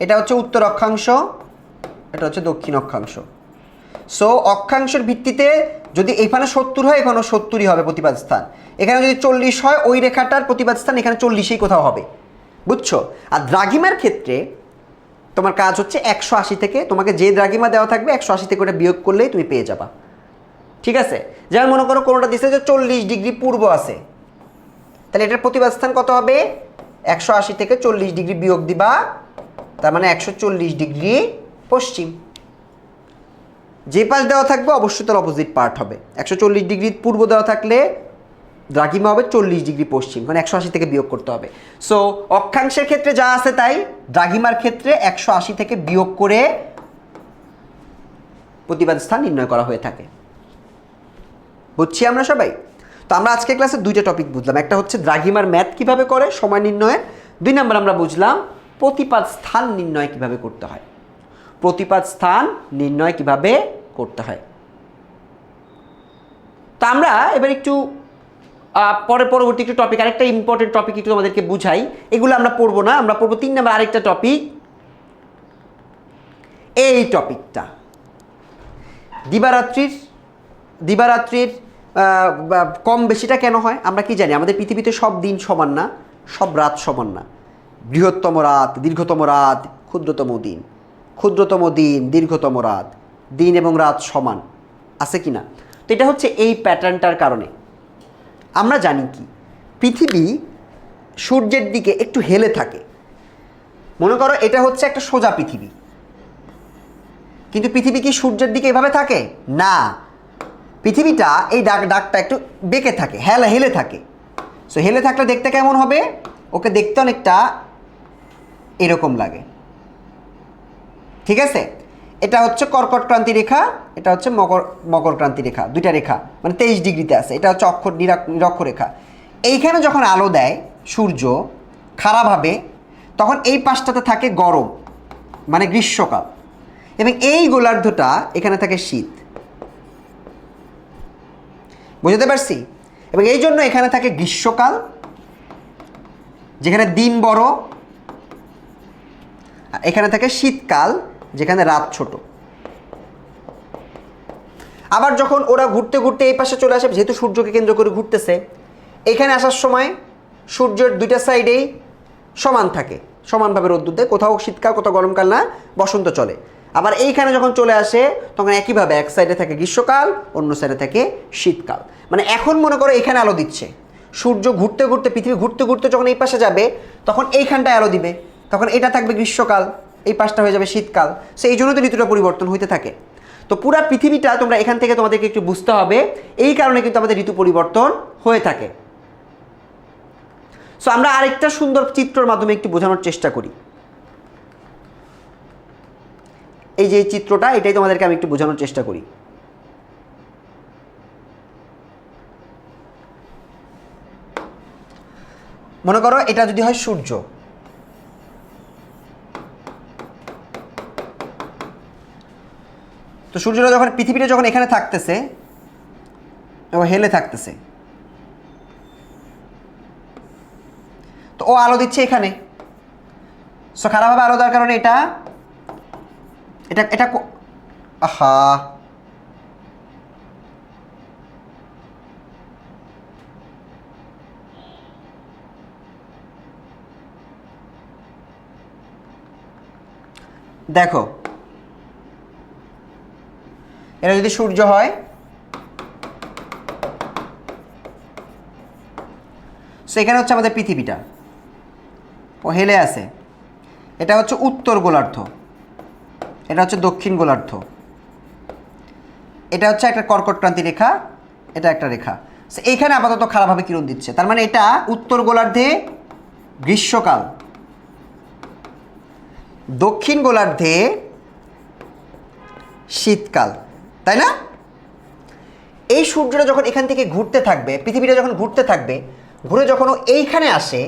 এটা হচ্ছে উত্তর অক্ষাংশ, এটা হচ্ছে দক্ষিণ অক্ষাংশ। সো অক্ষাংশের ভিত্তিতে যদি এখানে 70 হয়, এখানেও 70ই হবে প্রতিবাদ স্থান। এখানে যদি 40 হয়, ওই রেখাটার প্রতিবাদ স্থান এখানে 40ই কোথাও হবে, বুঝছো? আর দ্রাঘিমার ক্ষেত্রে তোমার কাজ হচ্ছে 180 থেকে, তোমাকে যে দ্রাঘিমা দেওয়া থাকবে 180 থেকে ওটা বিয়োগ করলেই তুমি পেয়ে যাবা, ঠিক আছে? যেমন মনে করো কোনোটা দিচ্ছে যে 40 ডিগ্রি পূর্ব আছে, তাহলে এটার প্রতিবাদ স্থান কত হবে? 180 থেকে 40 ডিগ্রি বিয়োগ দিবা, তার মানে 140 ডিগ্রি পশ্চিম। যে পাশ দেওয়া থাকবে অবশ্যই তার অপোজিট পার্ট হবে। 140 ডিগ্রি পূর্ব দেওয়া থাকলে দ্রাঘিমা হবে 40 ডিগ্রি পশ্চিম, মানে 180 থেকে বিয়োগ করতে হবে। সো অক্ষাংশের ক্ষেত্রে যা আছে তাই, দ্রাঘিমার ক্ষেত্রে 180 থেকে বিয়োগ করে প্রতিবাদ স্থান নির্ণয় করা হয়ে থাকে। বুঝছি আমরা সবাই? তো আমরা আজকে ক্লাসে 2টা টপিক বুঝলাম। একটা হচ্ছে দ্রাঘিমার ম্যাথ কিভাবে করে সময় নির্ণয়ের, 2 নম্বর আমরা বুঝলাম প্রতিপাদ স্থান নির্ণয় কিভাবে করতে হয়। প্রতিপাদ স্থান নির্ণয় কিভাবে করতে হয়। তা আমরা এবার একটু পরবর্তী একটু টপিক, আরেকটা ইম্পর্টেন্ট টপিক একটু আমাদেরকে বুঝাই। এগুলো আমরা পড়বো না, আমরা পড়বো 3 নম্বর আরেকটা টপিক। এই টপিকটা দিবারাত্রির কম বেশিটা কেন হয় আমরা কি জানি? আমাদের পৃথিবীতে সব দিন সমান না, সব রাত সমান না। বৃহত্তম রাত, দীর্ঘতম রাত, ক্ষুদ্রতম দিন, ক্ষুদ্রতম দিন, দীর্ঘতম রাত, দিন এবং রাত সমান আছে কি না? তো এটা হচ্ছে এই প্যাটার্নটার কারণে। আমরা জানি কি, পৃথিবী সূর্যের দিকে একটু হেলে থাকে। মনে করো এটা হচ্ছে একটা সোজা পৃথিবী, কিন্তু পৃথিবী কি সূর্যের দিকে এভাবে থাকে? না, পৃথিবীটা এই ডাকটা একটু বেঁকে থাকে, হেলে থাকে। সো হেলে থাকলে দেখতে কেমন হবে? ওকে দেখতে অনেকটা এরকম লাগে, ঠিক আছে? এটা হচ্ছে কর্কট ক্রান্তি রেখা, এটা হচ্ছে মকর ক্রান্তি রেখা, দুইটা রেখা মানে 23 ডিগ্রিতে আছে। এটা হচ্ছে নিরক্ষরেখা। এইখানে যখন আলো দেয় সূর্য খাড়াভাবে, তখন এই পাশটাতে থাকে গরম মানে গ্রীষ্মকাল, এবং এই গোলার্ধটা এখানে থাকে শীত। বুঝতে পারছি? এবং এই জন্য এখানে থাকে গ্রীষ্মকাল, যেখানে দিন বড়, আর এখানে থাকে শীতকাল, যেখানে রাত ছোট। আবার যখন ওরা ঘুরতে ঘুরতে এই পাশে চলে আসে, যেহেতু সূর্যকে কেন্দ্র করে ঘুরতেছে, এখানে আসার সময় সূর্যের দুইটা সাইডেই সমান থাকে, সমানভাবে রোদ্দুর দেয়, কোথাও শীতকাল কোথাও গরমকাল না, বসন্ত চলে। আবার এইখানে যখন চলে আসে তখন একইভাবে এক সাইডে থাকে গ্রীষ্মকাল, অন্য সাইডে থাকে শীতকাল। মানে এখন মনে করো এখানে আলো দিচ্ছে, সূর্য ঘুরতে ঘুরতে, পৃথিবী ঘুরতে ঘুরতে যখন এই পাশে যাবে তখন এইখানটায় আলো দিবে, তখন এটা থাকবে গ্রীষ্মকাল, এই পাশটা হয়ে যাবে শীতকাল। সো এই জন্য তো ঋতুটা পরিবর্তন হইতে থাকে। তো পুরা পৃথিবীটা তোমরা এখান থেকে তোমাদেরকে একটু বুঝতে হবে, এই কারণে কিন্তু আমাদের ঋতু পরিবর্তন হয়ে থাকে। সো আমরা আরেকটা সুন্দর চিত্রের মাধ্যমে একটু বোঝানোর চেষ্টা করি। এই যে চিত্রটা, এটাই তোমাদেরকে আমি একটু বোঝানোর চেষ্টা করি। মনে করো এটা যদি হয় সূর্য, তো সূর্যটা যখন, পৃথিবীটা যখন এখানে থাকতেছে এবং হেলে থাকতেছে, তো ও আলো দিচ্ছে এখানে। সো খারাপভাবে আলো দেওয়ার কারণে এটা এটা এটা আহা, দেখো এটা যদি সূর্য হয়, সেখানে হচ্ছে আমাদের পৃথিবীটা, ও হেলে আছে। এটা হচ্ছে উত্তর গোলার্ধ, এটা হচ্ছে দক্ষিণ গোলার্ধ, এটা হচ্ছে একটা কর্কট ক্রান্তি রেখা, এটা একটা রেখা। এইখানে আপাতত খারাপভাবে কিরণ দিচ্ছে, তার মানে এটা উত্তর গোলার্ধে গ্রীষ্মকাল, দক্ষিণ গোলার্ধে শীতকাল, তাই না? এই সূর্যটা যখন এখান থেকে ঘুরতে থাকবে, পৃথিবীটা যখন ঘুরতে থাকবে, ঘুরে যখন ও এইখানে আসে,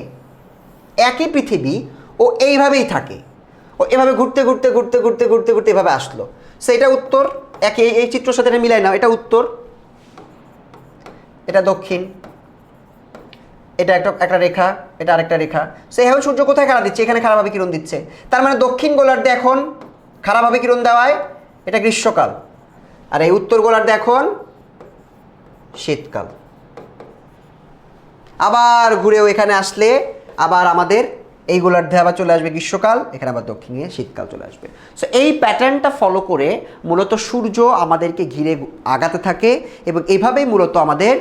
একই পৃথিবী ও এইভাবেই থাকে, ও এভাবে ঘুরতে ঘুরতে ঘুরতে ঘুরতে ঘুরতে ঘুরতে এভাবে আসলো। সেটা উত্তর, একই এই চিত্রের সাথে মিলাই নাও, এটা উত্তর, এটা দক্ষিণ, এটা একটা রেখা, এটা আরেকটা রেখা। সেইভাবে সূর্য কোথায় খারাপ দিচ্ছে? এখানে খারাপভাবে কিরণ দিচ্ছে। তার মানে দক্ষিণ গোলার্ধে এখন খারাপভাবে কিরণ দেওয়ায় এটা গ্রীষ্মকাল, আর এই উত্তর গোলার্ধে এখন শীতকাল। আবার ঘুরেও এখানে আসলে আবার আমাদের এই গোলার্ধে আবার চলে আসবে গ্রীষ্মকাল, এখানে আবার দক্ষিণে শীতকাল চলে আসবে। সো এই প্যাটার্নটা ফলো করে মূলত সূর্য আমাদেরকে ঘিরে আগাতে থাকে, এবং এভাবেই মূলত আমাদের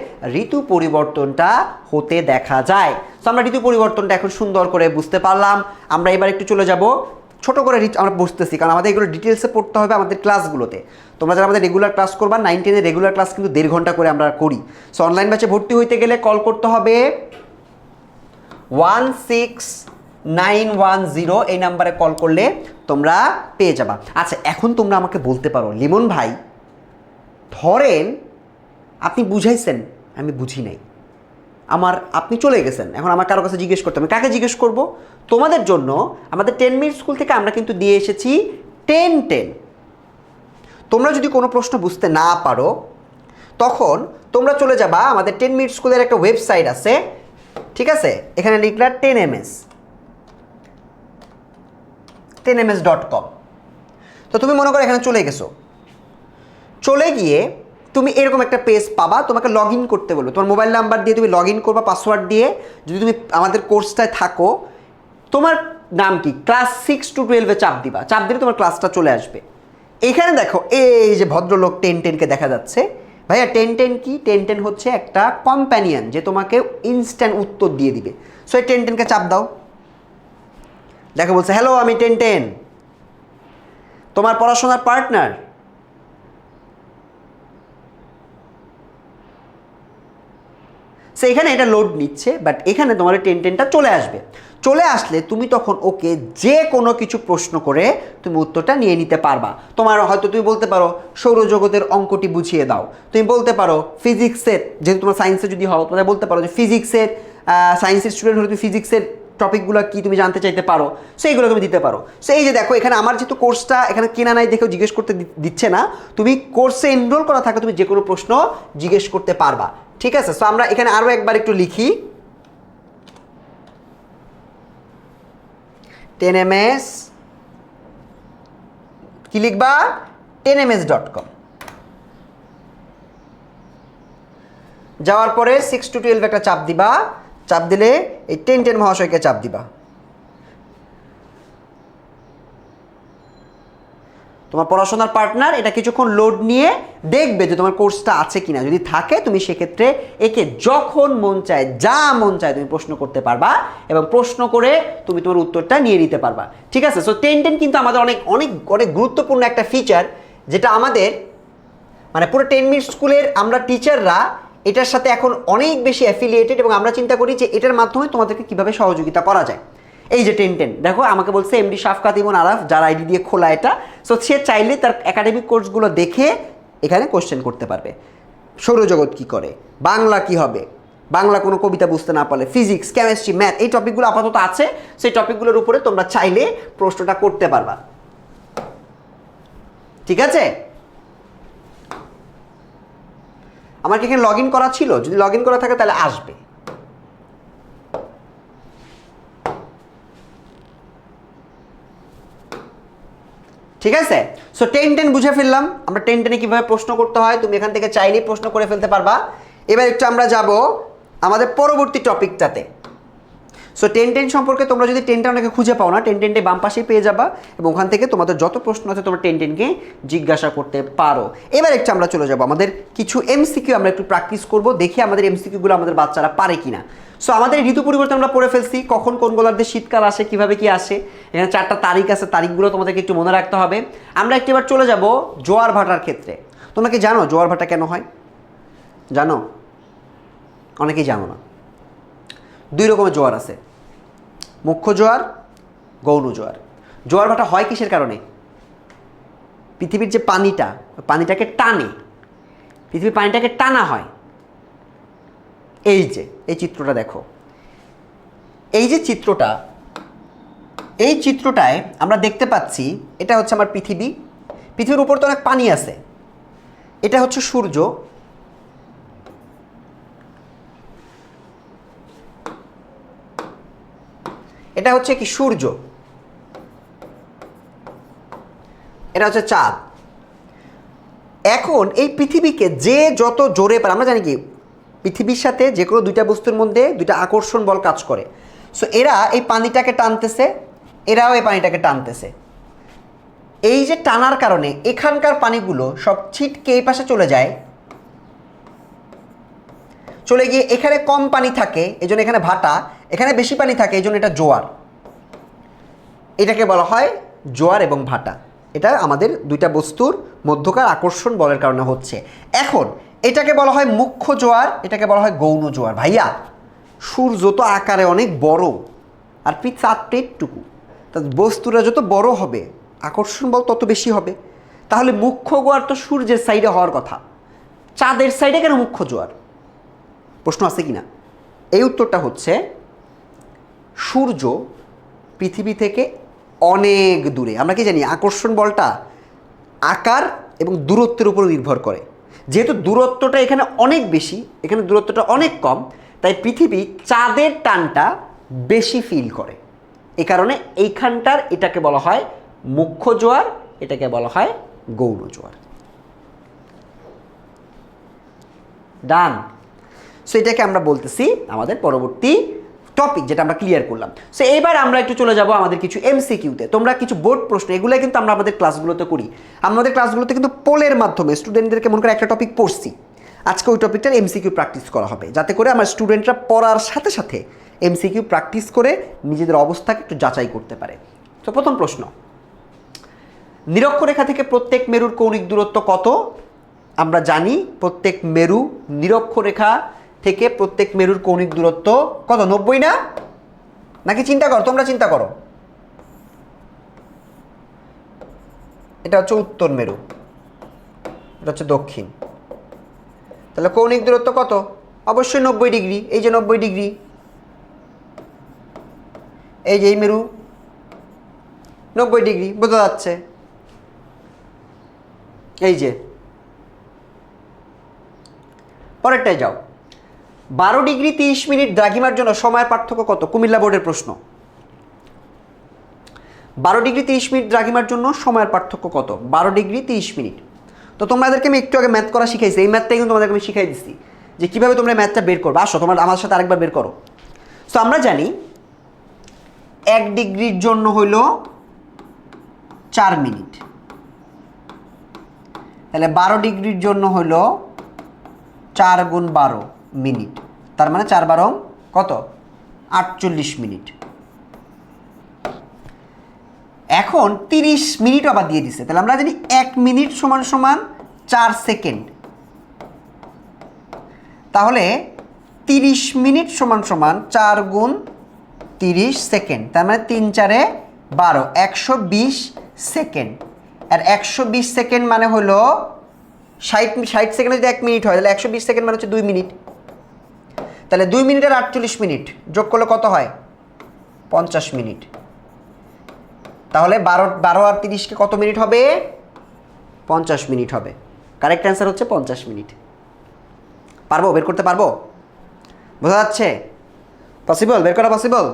ঋতু পরিবর্তনটা হতে দেখা যায়। সো আমরা ঋতু পরিবর্তনটা এখন সুন্দর করে বুঝতে পারলাম। আমরা এবার একটু চলে যাব ছোট করে আমরা বুঝতেছি, কারণ আমাদের এগুলো ডিটেলসে পড়তে হবে আমাদের ক্লাসগুলোতে। তোমরা যারা আমাদের রেগুলার ক্লাস করবা, 9, 10-এর রেগুলার ক্লাস কিন্তু 1.5 ঘন্টা করে আমরা করি। সো অনলাইন ব্যাচে ভর্তি হইতে গেলে কল করতে হবে 16910, এই নাম্বারে কল করলে তোমরা পেয়ে যাবা। আচ্ছা, এখন তোমরা আমাকে বলতে পারো, লিমন ভাই ধরেন আপনি বুঝাইছেন, আমি বুঝি নাই, আপনি চলে গেছেন, এখন আমার কারো কাছে জিজ্ঞেস করতে হবে, কাকে জিজ্ঞেস করব? তোমাদের জন্য আমাদের 10 মিনিট স্কুল থেকে আমরা কিন্তু দিয়ে এসেছি 10-10। তোমরা যদি কোনো প্রশ্ন বুঝতে না পারো, তখন তোমরা চলে যাবা আমাদের 10 মিনিট স্কুলের একটা ওয়েবসাইট আছে, ঠিক আছে? এখানে লিখলা 10ms.com। তো তুমি মনে করো এখানে চলে গেছো, চলে গিয়ে তুমি এরকম একটা পেজ পাবা, তোমাকে লগ ইন করতে বলবে, তোমার মোবাইল নাম্বার দিয়ে তুমি লগ ইন করবা, পাসওয়ার্ড দিয়ে। যদি তুমি আমাদের কোর্সটায় থাকো, তোমার নাম কি, ক্লাস 6 to 12-এ চাপ দিবা, চাপ দিলে তোমার ক্লাসটা চলে আসবে। এইখানে দেখো এই যে ভদ্রলোক 10-10কে দেখা যাচ্ছে। ভাইয়া 10-10 কি? 10-10 হচ্ছে একটা কম্প্যানিয়ন, যে তোমাকে ইনস্ট্যান্ট উত্তর দিয়ে দিবে। সো এই 10-10কে চাপ দাও, দেখো বলছে হ্যালো আমি 10-10, তোমার পড়াশোনার পার্টনার। সো এখানে এটা লোড নিচ্ছে, বাট এখানে তোমার 10-10টা চলে আসবে। চলে আসলে তুমি তখন ওকে যে কোনো কিছু প্রশ্ন করে তুমি উত্তরটা নিয়ে নিতে পারবা। তোমার হয়তো তুমি বলতে পারো সৌরজগতের অঙ্কটি বুঝিয়ে দাও, তুমি বলতে পারো ফিজিক্সের, যেহেতু তোমার সায়েন্সে যদি হও তাহলে বলতে পারো যে ফিজিক্সের, সায়েন্সের স্টুডেন্ট হলে তুমি ফিজিক্সের টপিকগুলো কি তুমি জানতে চাইতে পারো, সো এইগুলো তুমি দিতে পারো। সো এই যে দেখো এখানে আমার যেহেতু কোর্সটা এখানে কেনা নাই দেখেও জিজ্ঞেস করতে দিচ্ছে না, তুমি কোর্সে এনরোল করা থাকে তুমি যে কোনো প্রশ্ন জিজ্ঞেস করতে পারবা, ঠিক আছে? সো আমরা এখানে আরও একবার একটু লিখি 10ms, কি লিখবা 10ms.com। যাওয়ার পরে 6 to 12 একটা চাপ দিবা, চাপ দিলে এই 10-10 মহাশয়কে চাপ দিবা। তোমার পড়াশোনার পার্টনার এটা কিছুক্ষণ লোড নিয়ে দেখবে যে তোমার কোর্সটা আছে কিনা, যদি থাকে তুমি সেক্ষেত্রে একে যখন মন চায় যা মন চায় তুমি প্রশ্ন করতে পারবা এবং প্রশ্ন করে তুমি তোমার উত্তরটা নিয়ে নিতে পারবা, ঠিক আছে? সো 10-10 কিন্তু আমাদের অনেক অনেক অনেক গুরুত্বপূর্ণ একটা ফিচার, যেটা আমাদের মানে পুরো 10 মিনিট স্কুলের আমরা টিচাররা এটার সাথে এখন অনেক বেশি অ্যাফিলিয়েটেড এবং আমরা চিন্তা করি যে এটার মাধ্যমে তোমাদেরকে কীভাবে সহযোগিতা করা যায়। এই যে 10-10 দেখো আমাকে বলছে এমডি শাফকাত ইবন আরাফ, যার আইডি দিয়ে খোলা এটা, সো সে চাইলে তার একাডেমিক কোর্সগুলো দেখে এখানে কোশ্চেন করতে পারবে। সৌরজগৎ কি করে, বাংলা কি হবে, বাংলা কোনো কবিতা বুঝতে না পারলে, ফিজিক্স, কেমিস্ট্রি, ম্যাথ, এই টপিকগুলো আপাতত আছে, সেই টপিকগুলোর উপরে তোমরা চাইলে প্রশ্নটা করতে পারবা, ঠিক আছে? আমার কি এখানে লগ ইন করা ছিল? যদি লগ ইন করা থাকে তাহলে আসবে। ঠিক আছে? সো 10-10 বুঝে ফেললাম আমরা 10-10-এ কীভাবে প্রশ্ন করতে হয়, তুমি এখান থেকে চাইলেই প্রশ্ন করে ফেলতে পারবা। এবার একটু আমরা যাব আমাদের পরবর্তী টপিকটাতে। সো 10-10 সম্পর্কে তোমরা যদি 10টা অনেকে খুঁজে পাও না, 10-10-টে বাম পাশেই পেয়ে যাবা এবং ওখান থেকে তোমাদের যত প্রশ্ন আছে তোমরা 10-10কে জিজ্ঞাসা করতে পারো। এবার একটু আমরা চলে যাব আমাদের কিছু এমসিকিউ আমরা একটু প্র্যাকটিস করব, দেখি আমাদের এমসিকিউগুলো আমাদের বাচ্চারা পারে কিনা। সো আমাদের ঋতু পরিবর্তন আমরা পড়ে ফেলছি, কখন কোন গোলার্ধে শীতকাল আসে, কিভাবে কি আসে, এখানে 4টা তারিখ আছে, তারিখগুলো তোমাদেরকে একটু মনে রাখতে হবে। আমরা একটু এবার চলে যাব জোয়ার ভাটার ক্ষেত্রে। তোমরা কি জানো জোয়ার ভাটা কেন হয়? জানো? অনেকেই জানো না। 2 রকমের জোয়ার আছে, মুখ্য জোয়ার, গৌণ জোয়ার। জোয়ার ভাটা হয় কিসের কারণে? পৃথিবীর যে পানিটাকে টানে, পৃথিবীর পানিটাকে টানা হয়। এই যে এই চিত্রটা দেখো, এই যে চিত্রটা, এই চিত্রটায় আমরা দেখতে পাচ্ছি এটা হচ্ছে আমার পৃথিবী, পৃথিবীর উপর তো অনেক পানি আছে, এটা হচ্ছে সূর্য, এটা হচ্ছে কি সূর্য, এটা হচ্ছে চাঁদ। এখন এই পৃথিবীকে যে যত জোরে পারে, আমরা জানি কি পৃথিবীর সাথে যে কোনো 2টা বস্তুর মধ্যে 2টা আকর্ষণ বল কাজ করে। সো এরা এই পানিটাকে টানতেছে, এরাও এই পানিটাকে টানতেছে। এই যে টানার কারণে এখানকার পানিগুলো সব ছিটকে এই পাশে চলে যায়, চলে গিয়ে এখানে কম পানি থাকে এজন্য এখানে ভাটা, এখানে বেশি পানি থাকে এই জন্য এটা জোয়ার। এটাকে বলা হয় জোয়ার এবং ভাটা। এটা আমাদের 2টা বস্তুর মধ্যকার আকর্ষণ বলের কারণে হচ্ছে। এখন এটাকে বলা হয় মুখ্য জোয়ার, এটাকে বলা হয় গৌণ জোয়ার। ভাইয়া সূর্য তো আকারে অনেক বড় আর চাঁদ পেটটুকু, তা বস্তুরা যত বড় হবে আকর্ষণ বল তত বেশি হবে, তাহলে মুখ্য জোয়ার তো সূর্যের সাইডে হওয়ার কথা, চাঁদের সাইডে কেন মুখ্য জোয়ার? প্রশ্ন আছে কিনা? এই উত্তরটা হচ্ছে সূর্য পৃথিবী থেকে অনেক দূরে। আমরা কি জানি আকর্ষণ বলটা আকার এবং দূরত্বের উপর নির্ভর করে, যেহেতু দূরত্বটা এখানে অনেক বেশি, এখানে দূরত্বটা অনেক কম, তাই পৃথিবী চাঁদের টানটা বেশি ফিল করে। এই কারণে এইখানটার এটাকে বলা হয় মুখ্য জোয়ার, এটাকে বলা হয় গৌণ জোয়ার। ডান। সো এটাকে আমরা বলতেছি আমাদের পরবর্তী টপিক, যেটা আমরা ক্লিয়ার করলাম। সো এবার আমরা একটু চলে যাব আমাদের কিছু এমসিকিউতে। তোমরা কিছু বোর্ড প্রশ্ন, এগুলো কিন্তু আমরা আমাদের ক্লাসগুলোতে করি, আমাদের ক্লাসগুলোতে কিন্তু পোলের মাধ্যমে স্টুডেন্টদেরকে মনে করে একটা টপিক পড়ছি, আজকে ওই টপিকটার এমসিকিউ প্র্যাকটিস করা হবে, যাতে করে আমার স্টুডেন্টরা পড়ার সাথে সাথে এমসিকিউ প্র্যাকটিস করে নিজেদের অবস্থাকে একটু যাচাই করতে পারে। তো প্রথম প্রশ্ন, নিরক্ষরেখা থেকে প্রত্যেক মেরুর কৌণিক দূরত্ব কত? আমরা জানি প্রত্যেক মেরু নিরক্ষরেখা থেকে প্রত্যেক মেরুর কৌণিক দূরত্ব কত? 90 না? নাকি চিন্তা করো, তোমরা চিন্তা করো। এটা হচ্ছে উত্তর মেরু, এটা হচ্ছে দক্ষিণ। তাহলে কৌণিক দূরত্ব কত? অবশ্যই 90 ডিগ্রি। এই যে 90 ডিগ্রি, এই যে এই মেরু 90 ডিগ্রি, বোঝা যাচ্ছে। এই যে পরেরটায় যাও। 12 ডিগ্রি 30 মিনিট দ্রাঘিমার জন্য সময়ের পার্থক্য কত? কুমিল্লা বোর্ডের প্রশ্ন। 12 ডিগ্রি 30 মিনিট দ্রাঘিমার জন্য সময়ের পার্থক্য কত? 12 ডিগ্রি 30 মিনিট। তো তোমাদেরকে আমি একটু আগে ম্যাথ করা শিখাইছি, এই ম্যাথটাই কিন্তু তোমাদেরকে আমি শিখাই দিচ্ছি যে কীভাবে তোমরা ম্যাথটা বের করবে। আসো তোমার আমার সাথে আরেকবার বের করো। তো আমরা জানি 1 ডিগ্রির জন্য হইল 4 মিনিট, তাহলে 12 ডিগ্রির জন্য হইল 4 গুণ 12 মিনিট, তার মানে 4 12 কত? 48 মিনিট। এখন 30 মিনিট আবার দিয়ে দিছে, তাহলে আমরা জানি 1 মিনিট সমান সমান 4 সেকেন্ড, তাহলে 30 মিনিট সমান সমান 4 গুণ 30 সেকেন্ড, তার মানে 3 4 12, 120 সেকেন্ড। আর 120 সেকেন্ড মানে হলো 60 সেকেন্ডে যদি 1 মিনিট হয়, তাহলে 120 সেকেন্ড মানে হচ্ছে 2 মিনিট। তাহলে 2 মিনিট আর 48 মিনিট যোগ করলে কত হয়? 50 মিনিট। তাহলে 12 আর 30কে কত মিনিট হবে? 50 মিনিট হবে। কারেক্ট অ্যান্সার হচ্ছে 50 মিনিট। পারবো? বের করতে পারবো? বোঝা যাচ্ছে? পসিবল? বের করা পসিবল?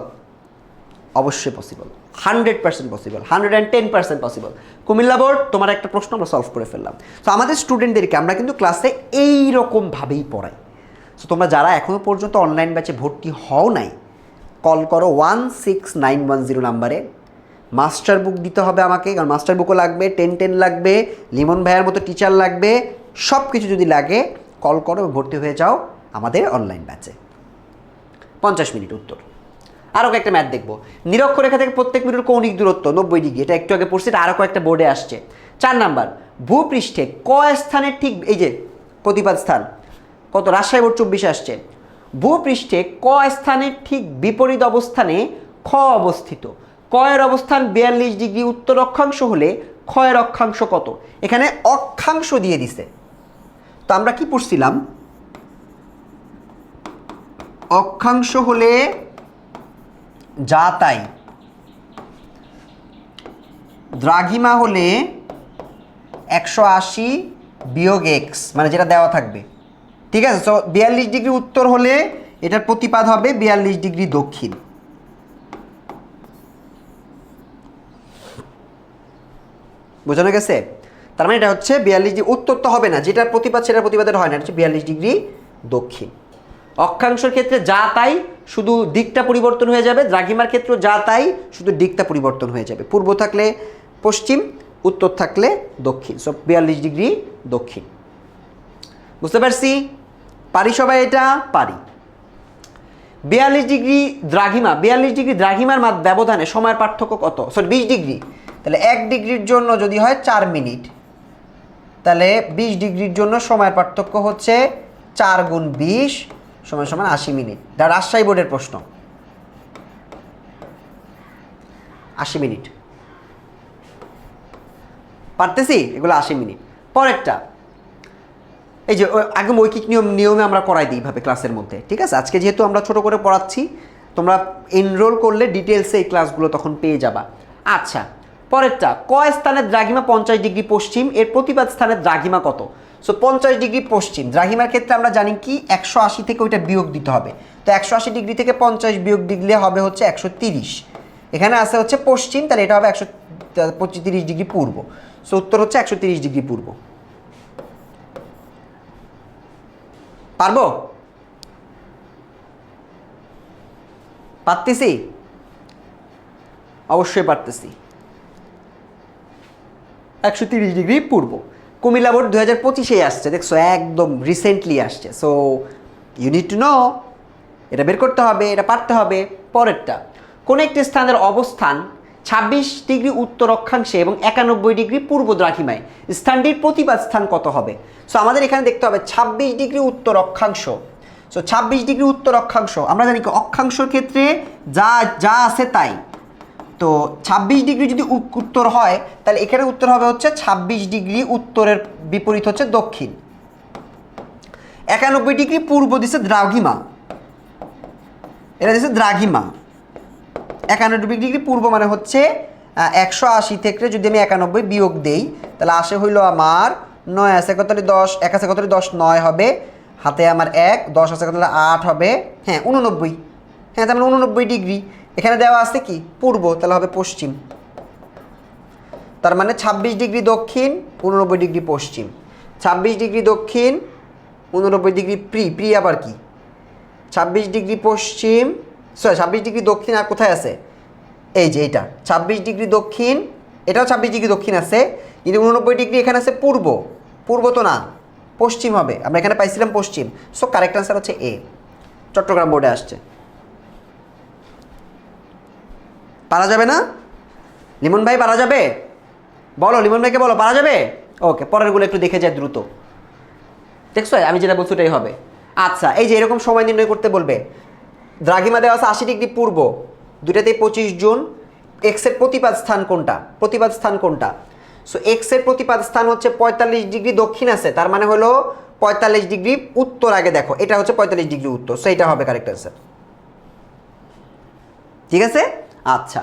অবশ্যই possible, 100% possible, 110% possible. Comilla board, তোমার একটা প্রশ্ন আমরা সলভ করে ফেললাম। তো আমাদের স্টুডেন্টদেরকে আমরা কিন্তু ক্লাসে এইরকমভাবেই পড়াই। সো তোমরা যারা এখনও পর্যন্ত অনলাইন ব্যাচে ভর্তি হও নাই, কল করো 16910 নাম্বারে। মাস্টার বুক দিতে হবে আমাকে, কারণ মাস্টার বুকও লাগবে, 10 লাগবে, লিমন ভাইয়ের মতো টিচার লাগবে, সব কিছু যদি লাগে কল করো, ভর্তি হয়ে যাও আমাদের অনলাইন ব্যাচে। 50 মিনিট উত্তর। আরও কয়েকটা ম্যাথ দেখবো। নিরক্ষরেখা থেকে প্রত্যেক মেরুর কৌণিক দূরত্ব 90 ডিগ্রি, এটা একটু আগে পড়ছি, এটা আরও কয়েকটা বোর্ডে আসছে। 4 নাম্বার, ভূপৃষ্ঠে ক স্থানের ঠিক, এই যে প্রতিপাদ স্থান কত? রাজশাহী বোর্ড 24 আসছে। ভূপৃষ্ঠে ক স্থানের ঠিক বিপরীত অবস্থানে খ অবস্থিত। ক এর অবস্থান 42 ডিগ্রি উত্তর অক্ষাংশ হলে খ এর অক্ষাংশ কত? এখানে অক্ষাংশ দিয়ে দিছে। তো আমরা কি পড়ছিলাম? অক্ষাংশ হলে যা তাই, দ্রাঘিমা হলে 180 বিয়োগ এক্স, মানে যেটা দেওয়া থাকবে। ঠিক আছে? সো 42 ডিগ্রি উত্তর হলে এটার প্রতিপাদ হবে 42 ডিগ্রি দক্ষিণ। বোঝানো গেছে? তার মানে এটা হচ্ছে 42 ডিগ্রি উত্তর তো হবে না, যেটার প্রতিপাদ সেটার প্রতিপাদের হয় না, এটা হচ্ছে 42 ডিগ্রি দক্ষিণ। অক্ষাংশের ক্ষেত্রে যা তাই, শুধু দিকটা পরিবর্তন হয়ে যাবে। দ্রাঘিমার ক্ষেত্রে যা তাই, শুধু দিকটা পরিবর্তন হয়ে যাবে। পূর্ব থাকলে পশ্চিম, উত্তর থাকলে দক্ষিণ। সব 42 ডিগ্রি দক্ষিণ। বুঝতে পারছি? পারি সবাই? এটা পারি। 42 ডিগ্রি দ্রাঘিমা, 42 ডিগ্রি দ্রাঘিমার ব্যবধানে সময়ের পার্থক্য কত? Sorry 20 degree. তাহলে 1 ডিগ্রির জন্য যদি হয় 4 মিনিট, তাহলে 20 ডিগ্রির জন্য সময়ের পার্থক্য হচ্ছে 4 গুণ 20 সমান সমান 80 মিনিট। এটা রাজশাহী বোর্ডের প্রশ্ন। 80 মিনিট পারতেছি? এগুলো 80 মিনিট। পরেরটা, এই যে আগে মৌখিক নিয়মে আমরা করাই দিই এইভাবে ক্লাসের মধ্যে। ঠিক আছে? আজকে যেহেতু আমরা ছোট করে পড়াচ্ছি, তোমরা এনরোল করলে ডিটেলসে এই ক্লাসগুলো তখন পেয়ে যাবা। আচ্ছা, পরেরটা, ক স্থানের দ্রাঘিমা 50 ডিগ্রি পশ্চিম, এর প্রতিপাদ স্থানের দ্রাঘিমা কত? সো 50 ডিগ্রি পশ্চিম, দ্রাঘিমার ক্ষেত্রে আমরা জানি কি 180 থেকে ওইটা বিয়োগ দিতে হবে। তো 180 ডিগ্রি থেকে 50 বিয়োগ দিলে হবে হচ্ছে 130। এখানে আসে হচ্ছে পশ্চিম, তাহলে এটা হবে 130 ডিগ্রি পূর্ব। সো উত্তর হচ্ছে 130 ডিগ্রি পূর্ব। পারবো? পারতেছি? অবশ্যই পারতেছি। 130 ডিগ্রি পূর্ব। কুমিল্লা বোর্ড 2025-এ আসছে, দেখছো, একদম রিসেন্টলি আসছে। So you need to know, এটা বের করতে হবে, এটা পারতে হবে। পরেরটা, কোন একটি স্থানের অবস্থান 26 ডিগ্রি উত্তর অক্ষাংশে এবং 91 ডিগ্রি পূর্ব দ্রাঘিমায়, স্থানটির প্রতিপাদ স্থান কত হবে? সো আমাদের এখানে দেখতে হবে 26 ডিগ্রি উত্তর অক্ষাংশ। সো 26 ডিগ্রি উত্তর অক্ষাংশ, আমরা জানি কি অক্ষাংশের ক্ষেত্রে যা যা আছে তাই। তো 26 ডিগ্রি যদি উত্তর হয় তাহলে এখানে উত্তর হবে হচ্ছে 26 ডিগ্রি, উত্তরের বিপরীত হচ্ছে দক্ষিণ। 91 ডিগ্রি পূর্ব দিছে দ্রাঘিমা, এটা দিচ্ছে দ্রাঘিমা। 91 ডিগ্রি পূর্ব মানে হচ্ছে 180 থেকে যদি আমি 91 বিয়োগ দেই তাহলে আসে হইল আমার 9 আছে কত 10, 1 আছে কত 10, 9 হবে, হাতে আমার 1, 10 আছে কত 8 হবে, হ্যাঁ 89, হ্যাঁ তার মানে 89 ডিগ্রি। এখানে দেওয়া আছে কি পূর্ব, তাহলে হবে পশ্চিম। তার মানে 26 ডিগ্রি দক্ষিণ, 89 ডিগ্রি পশ্চিম। 26 ডিগ্রি দক্ষিণ, 89 ডিগ্রি প্রি আবার কি 26 ডিগ্রি পশ্চিম, 26 ডিগ্রি দক্ষিণ। আর কোথায় আছে এই যে এইটা 26 ডিগ্রি দক্ষিণ, এটাও 26 ডিগ্রি দক্ষিণ আছে, কিন্তু 89 ডিগ্রি এখানে আছে পূর্ব, পূর্ব তো না পশ্চিম হবে, আমরা এখানে পাইছিলাম পশ্চিম। সো কারেক্ট আনসার হচ্ছে এ। চট্টগ্রাম বোর্ডে আসছে। পারা যাবে না লিমন ভাই? পারা যাবে? বলো লিমন ভাইকে, বলো পারা যাবে। ওকে, পরেরগুলো একটু দেখে যায় দ্রুত। দেখছো আমি যেটা বলছি ওটাই হবে। আচ্ছা, এই যে এরকম সময় নির্ণয় করতে বলবে, দ্রাঘিমা দেওয়া আছে 80 ডিগ্রি পূর্ব, দুটাতেই 25 জুন। এক্সের প্রতিপাদ স্থান কোনটা? প্রতিপাদ স্থান কোনটা? সো এক্সের প্রতিপাদ স্থান হচ্ছে 45 ডিগ্রি দক্ষিণ আছে, তার মানে হলো 45 ডিগ্রি উত্তর। আগে দেখো এটা হচ্ছে 45 ডিগ্রি উত্তর, সো এটা হবে কারেক্ট অ্যান্সার। ঠিক আছে। আচ্ছা,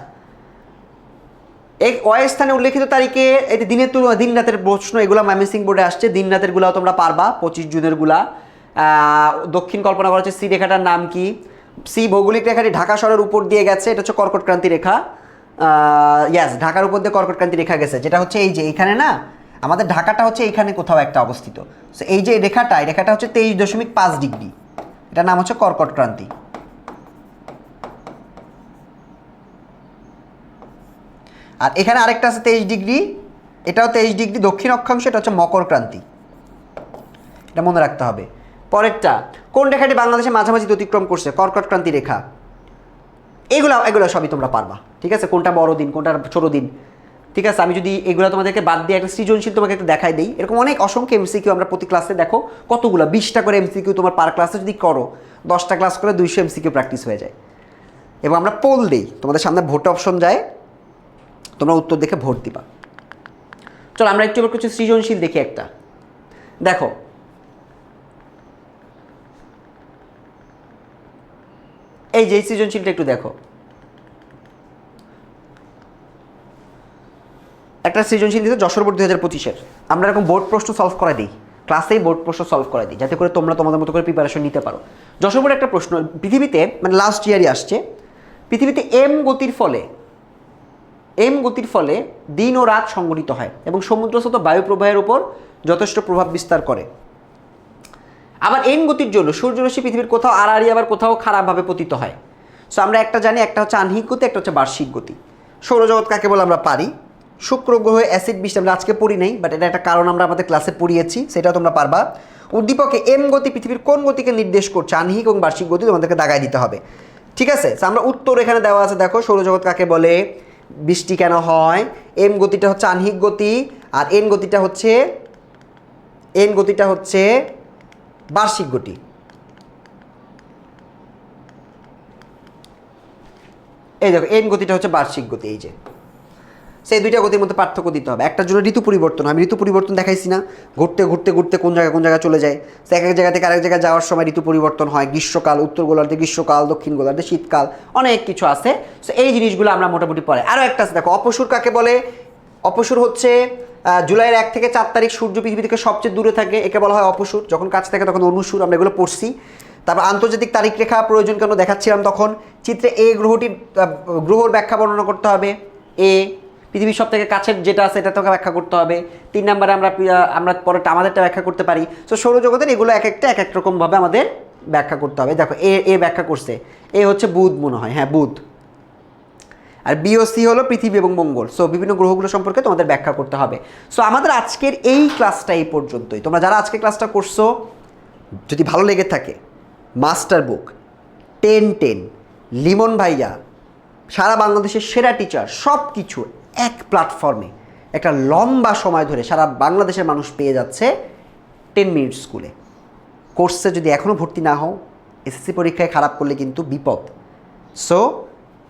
এক ওয়াই স্থানে উল্লেখিত তারিখে এই দিনের তুলনা দিন রাতের প্রশ্ন, এগুলো ময়মনসিংহ বোর্ডে আসছে। দিন রাতের গুলাও তোমরা পারবা, 25 জুনের গুলা। দক্ষিণ কল্পনা করা হচ্ছে, সি রেখাটার নাম কি? সি ভৌগোলিক রেখাটি ঢাকা শহরের উপর দিয়ে গেছে, এটা হচ্ছে কর্কট ক্রান্তি রেখা। ইয়াস, ঢাকার উপর দিয়ে কর্কট ক্রান্তি রেখা গেছে, যেটা হচ্ছে এই যে এইখানে না, আমাদের ঢাকাটা হচ্ছে এইখানে কোথাও একটা অবস্থিত। সো এই যে রেখাটা, এই রেখাটা হচ্ছে 23.5 ডিগ্রি, এটার নাম হচ্ছে কর্কট ক্রান্তি। আর এখানে আরেকটা আছে 23 ডিগ্রি, এটাও 23 ডিগ্রি দক্ষিণ অক্ষাংশ, এটা হচ্ছে মকর ক্রান্তি, এটা মনে রাখতে হবে। পরেরটা, কোন রেখাটি বাংলাদেশে মাঝামাঝি অতিক্রম করছে? কর্কট ক্রান্তি রেখা। এগুলো সবই তোমরা পারবা, ঠিক আছে। কোনটা বড় দিন, কোনটা ছোট দিন, ঠিক আছে। আমি যদি এগুলো তোমাদেরকে বাদ দিয়ে একটা সৃজনশীল তোমাকে একটু দেখাই দিই, এরকম অনেক অসংখ্য এমসিকিউ আমরা প্রতি ক্লাসে দেখো কতগুলো 20টা করে এমসিকিউ তোমার পার ক্লাসে যদি করো, 10টা ক্লাস করে 200 এমসিকিউ প্র্যাকটিস হয়ে যায়। এবং আমরা পোল দিই, তোমাদের সামনে ভোট অপশন যায়, তোমরা উত্তর দেখে ভোট দিবা। চলো আমরা একটু কিছু সৃজনশীল দেখি। একটা দেখো, এই যে সৃজনশীলটা একটু দেখো। একটা সৃজনশীল দিতে যশোর বোর্ড 2025-এর, আমরা এরকম বোর্ড প্রশ্ন সলভ করে দিই, ক্লাসেই বোর্ড প্রশ্ন সলভ করে দিই, যাতে করে তোমরা তোমাদের মতো করে প্রিপারেশন নিতে পারো। যশোর বোর্ডের একটা প্রশ্ন, পৃথিবীতে মানে লাস্ট ইয়ারই আসছে, পৃথিবীতে এম গতির ফলে দিন ও রাত সংঘটিত হয় এবং সমুদ্রস্থ বায়ু প্রবাহের উপর যথেষ্ট প্রভাব বিস্তার করে। আবার এন গতির জন্য সূর্যরশ্মি পৃথিবীর কোথাও আড়াআড়ি আবার কোথাও খারাপভাবে পতিত হয়। সো আমরা একটা জানি, একটা হচ্ছে আহ্নিক গতি, একটা হচ্ছে বার্ষিক গতি। সৌরজগৎ কাকে বলে আমরা পারি। শুক্র গ্রহ অ্যাসিড বৃষ্টি আমরা আজকে পড়ি নাই, বাট এটা একটা কারণ আমরা আমাদের ক্লাসে পড়িয়েছি, সেটা তোমরা পারবা। উদ্দীপকে এম গতি পৃথিবীর কোন গতিকে নির্দেশ করছে? আহ্নিক এবং বার্ষিক গতি তোমাদেরকে দাগায় দিতে হবে, ঠিক আছে। আমরা উত্তর এখানে দেওয়া আছে, দেখো সৌরজগৎ কাকে বলে, বৃষ্টি কেন হয়, এম গতিটা হচ্ছে আহ্নিক গতি, আর এন গতিটা হচ্ছে বার্ষিক গতি। এই দেখো এন গতিটা হচ্ছে বার্ষিক গতি। এই যে সেই দুইটা গতির মধ্যে পার্থক্য দিতে হবে। একটার জন্য ঋতু পরিবর্তন, আমি ঋতু পরিবর্তন দেখাইছি না, ঘুরতে ঘুরতে ঘুরতে কোন জায়গায় চলে যায়। সে এক জায়গা থেকে আরেক জায়গায় যাওয়ার সময় ঋতু পরিবর্তন হয়। গ্রীষ্মকাল, উত্তর গোলার্ধে গ্রীষ্মকাল, দক্ষিণ গোলার্ধে শীতকাল, অনেক কিছু আছে। সো এই জিনিসগুলো আমরা মোটামুটি পড়ে। আরও একটা আছে দেখো, অপসূর কাকে বলে? অপসূর হচ্ছে জুলাইয়ের 1 থেকে 4 তারিখ সূর্য পৃথিবী থেকে সবচেয়ে দূরে থাকে, একে বলা হয় অপসূর। যখন কাছে থাকে তখন অনুসূর, আমরা এগুলো পড়ছি। তারপর আন্তর্জাতিক তারিখ রেখা প্রয়োজন কেন দেখাচ্ছিলাম তখন। চিত্রে এ গ্রহর ব্যাখ্যা বর্ণনা করতে হবে। এ পৃথিবীর সব থেকে কাছের যেটা আছে এটা তোকে ব্যাখ্যা করতে হবে। 3 নম্বরে আমরা পরেরটা আমাদেরটা ব্যাখ্যা করতে পারি। সো সৌরজগতের এগুলো এক এক রকমভাবে আমাদের ব্যাখ্যা করতে হবে। দেখো এ ব্যাখ্যা করছে, এ হচ্ছে বুধ মনে হয়, হ্যাঁ বুধ। আর বি ও সি হলো পৃথিবী এবং মঙ্গল। সো বিভিন্ন গ্রহগুলো সম্পর্কে তোমাদের ব্যাখ্যা করতে হবে। সো আমাদের আজকের এই ক্লাসটা এই পর্যন্তই। তোমরা যারা আজকে ক্লাসটা করছো, যদি ভালো লেগে থাকে, মাস্টার বুক 10-10, লিমন ভাইয়া, সারা বাংলাদেশের সেরা টিচার, সব কিছু এক প্ল্যাটফর্মে একটা লম্বা সময় ধরে সারা বাংলাদেশের মানুষ পেয়ে যাচ্ছে 10 মিনিট স্কুলে। কোর্সে যদি এখনও ভর্তি না হও, এসএসসি পরীক্ষায় খারাপ করলে কিন্তু বিপদ। সো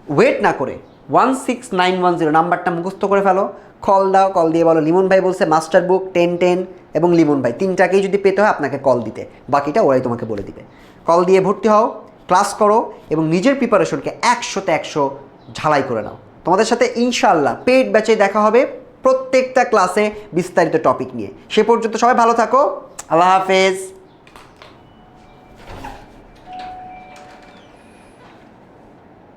ওয়েট না করে 16910 নাম্বারটা মুখস্থ করে ফেলো, কল দাও, কল দিয়ে বলো লিমন ভাই বলছে মাস্টার বুক 1010 এবং লিমন ভাই, তিনটাকেই যদি পেতে হয় আপনাকে কল দিতে, বাকিটা ওরাই তোমাকে বলে দিবে। কল দিয়ে ভর্তি হও, ক্লাস করো এবং নিজের প্রিপারেশনকে 100তে 100 ঝালাই করে নাও। তোমাদের সাথে ইনশাআল্লাহ পেইড ব্যাচে দেখা হবে প্রত্যেকটা ক্লাসে বিস্তারিত টপিক নিয়ে। সে পর্যন্ত সবাই ভালো থাকো, আল্লাহ হাফেজ।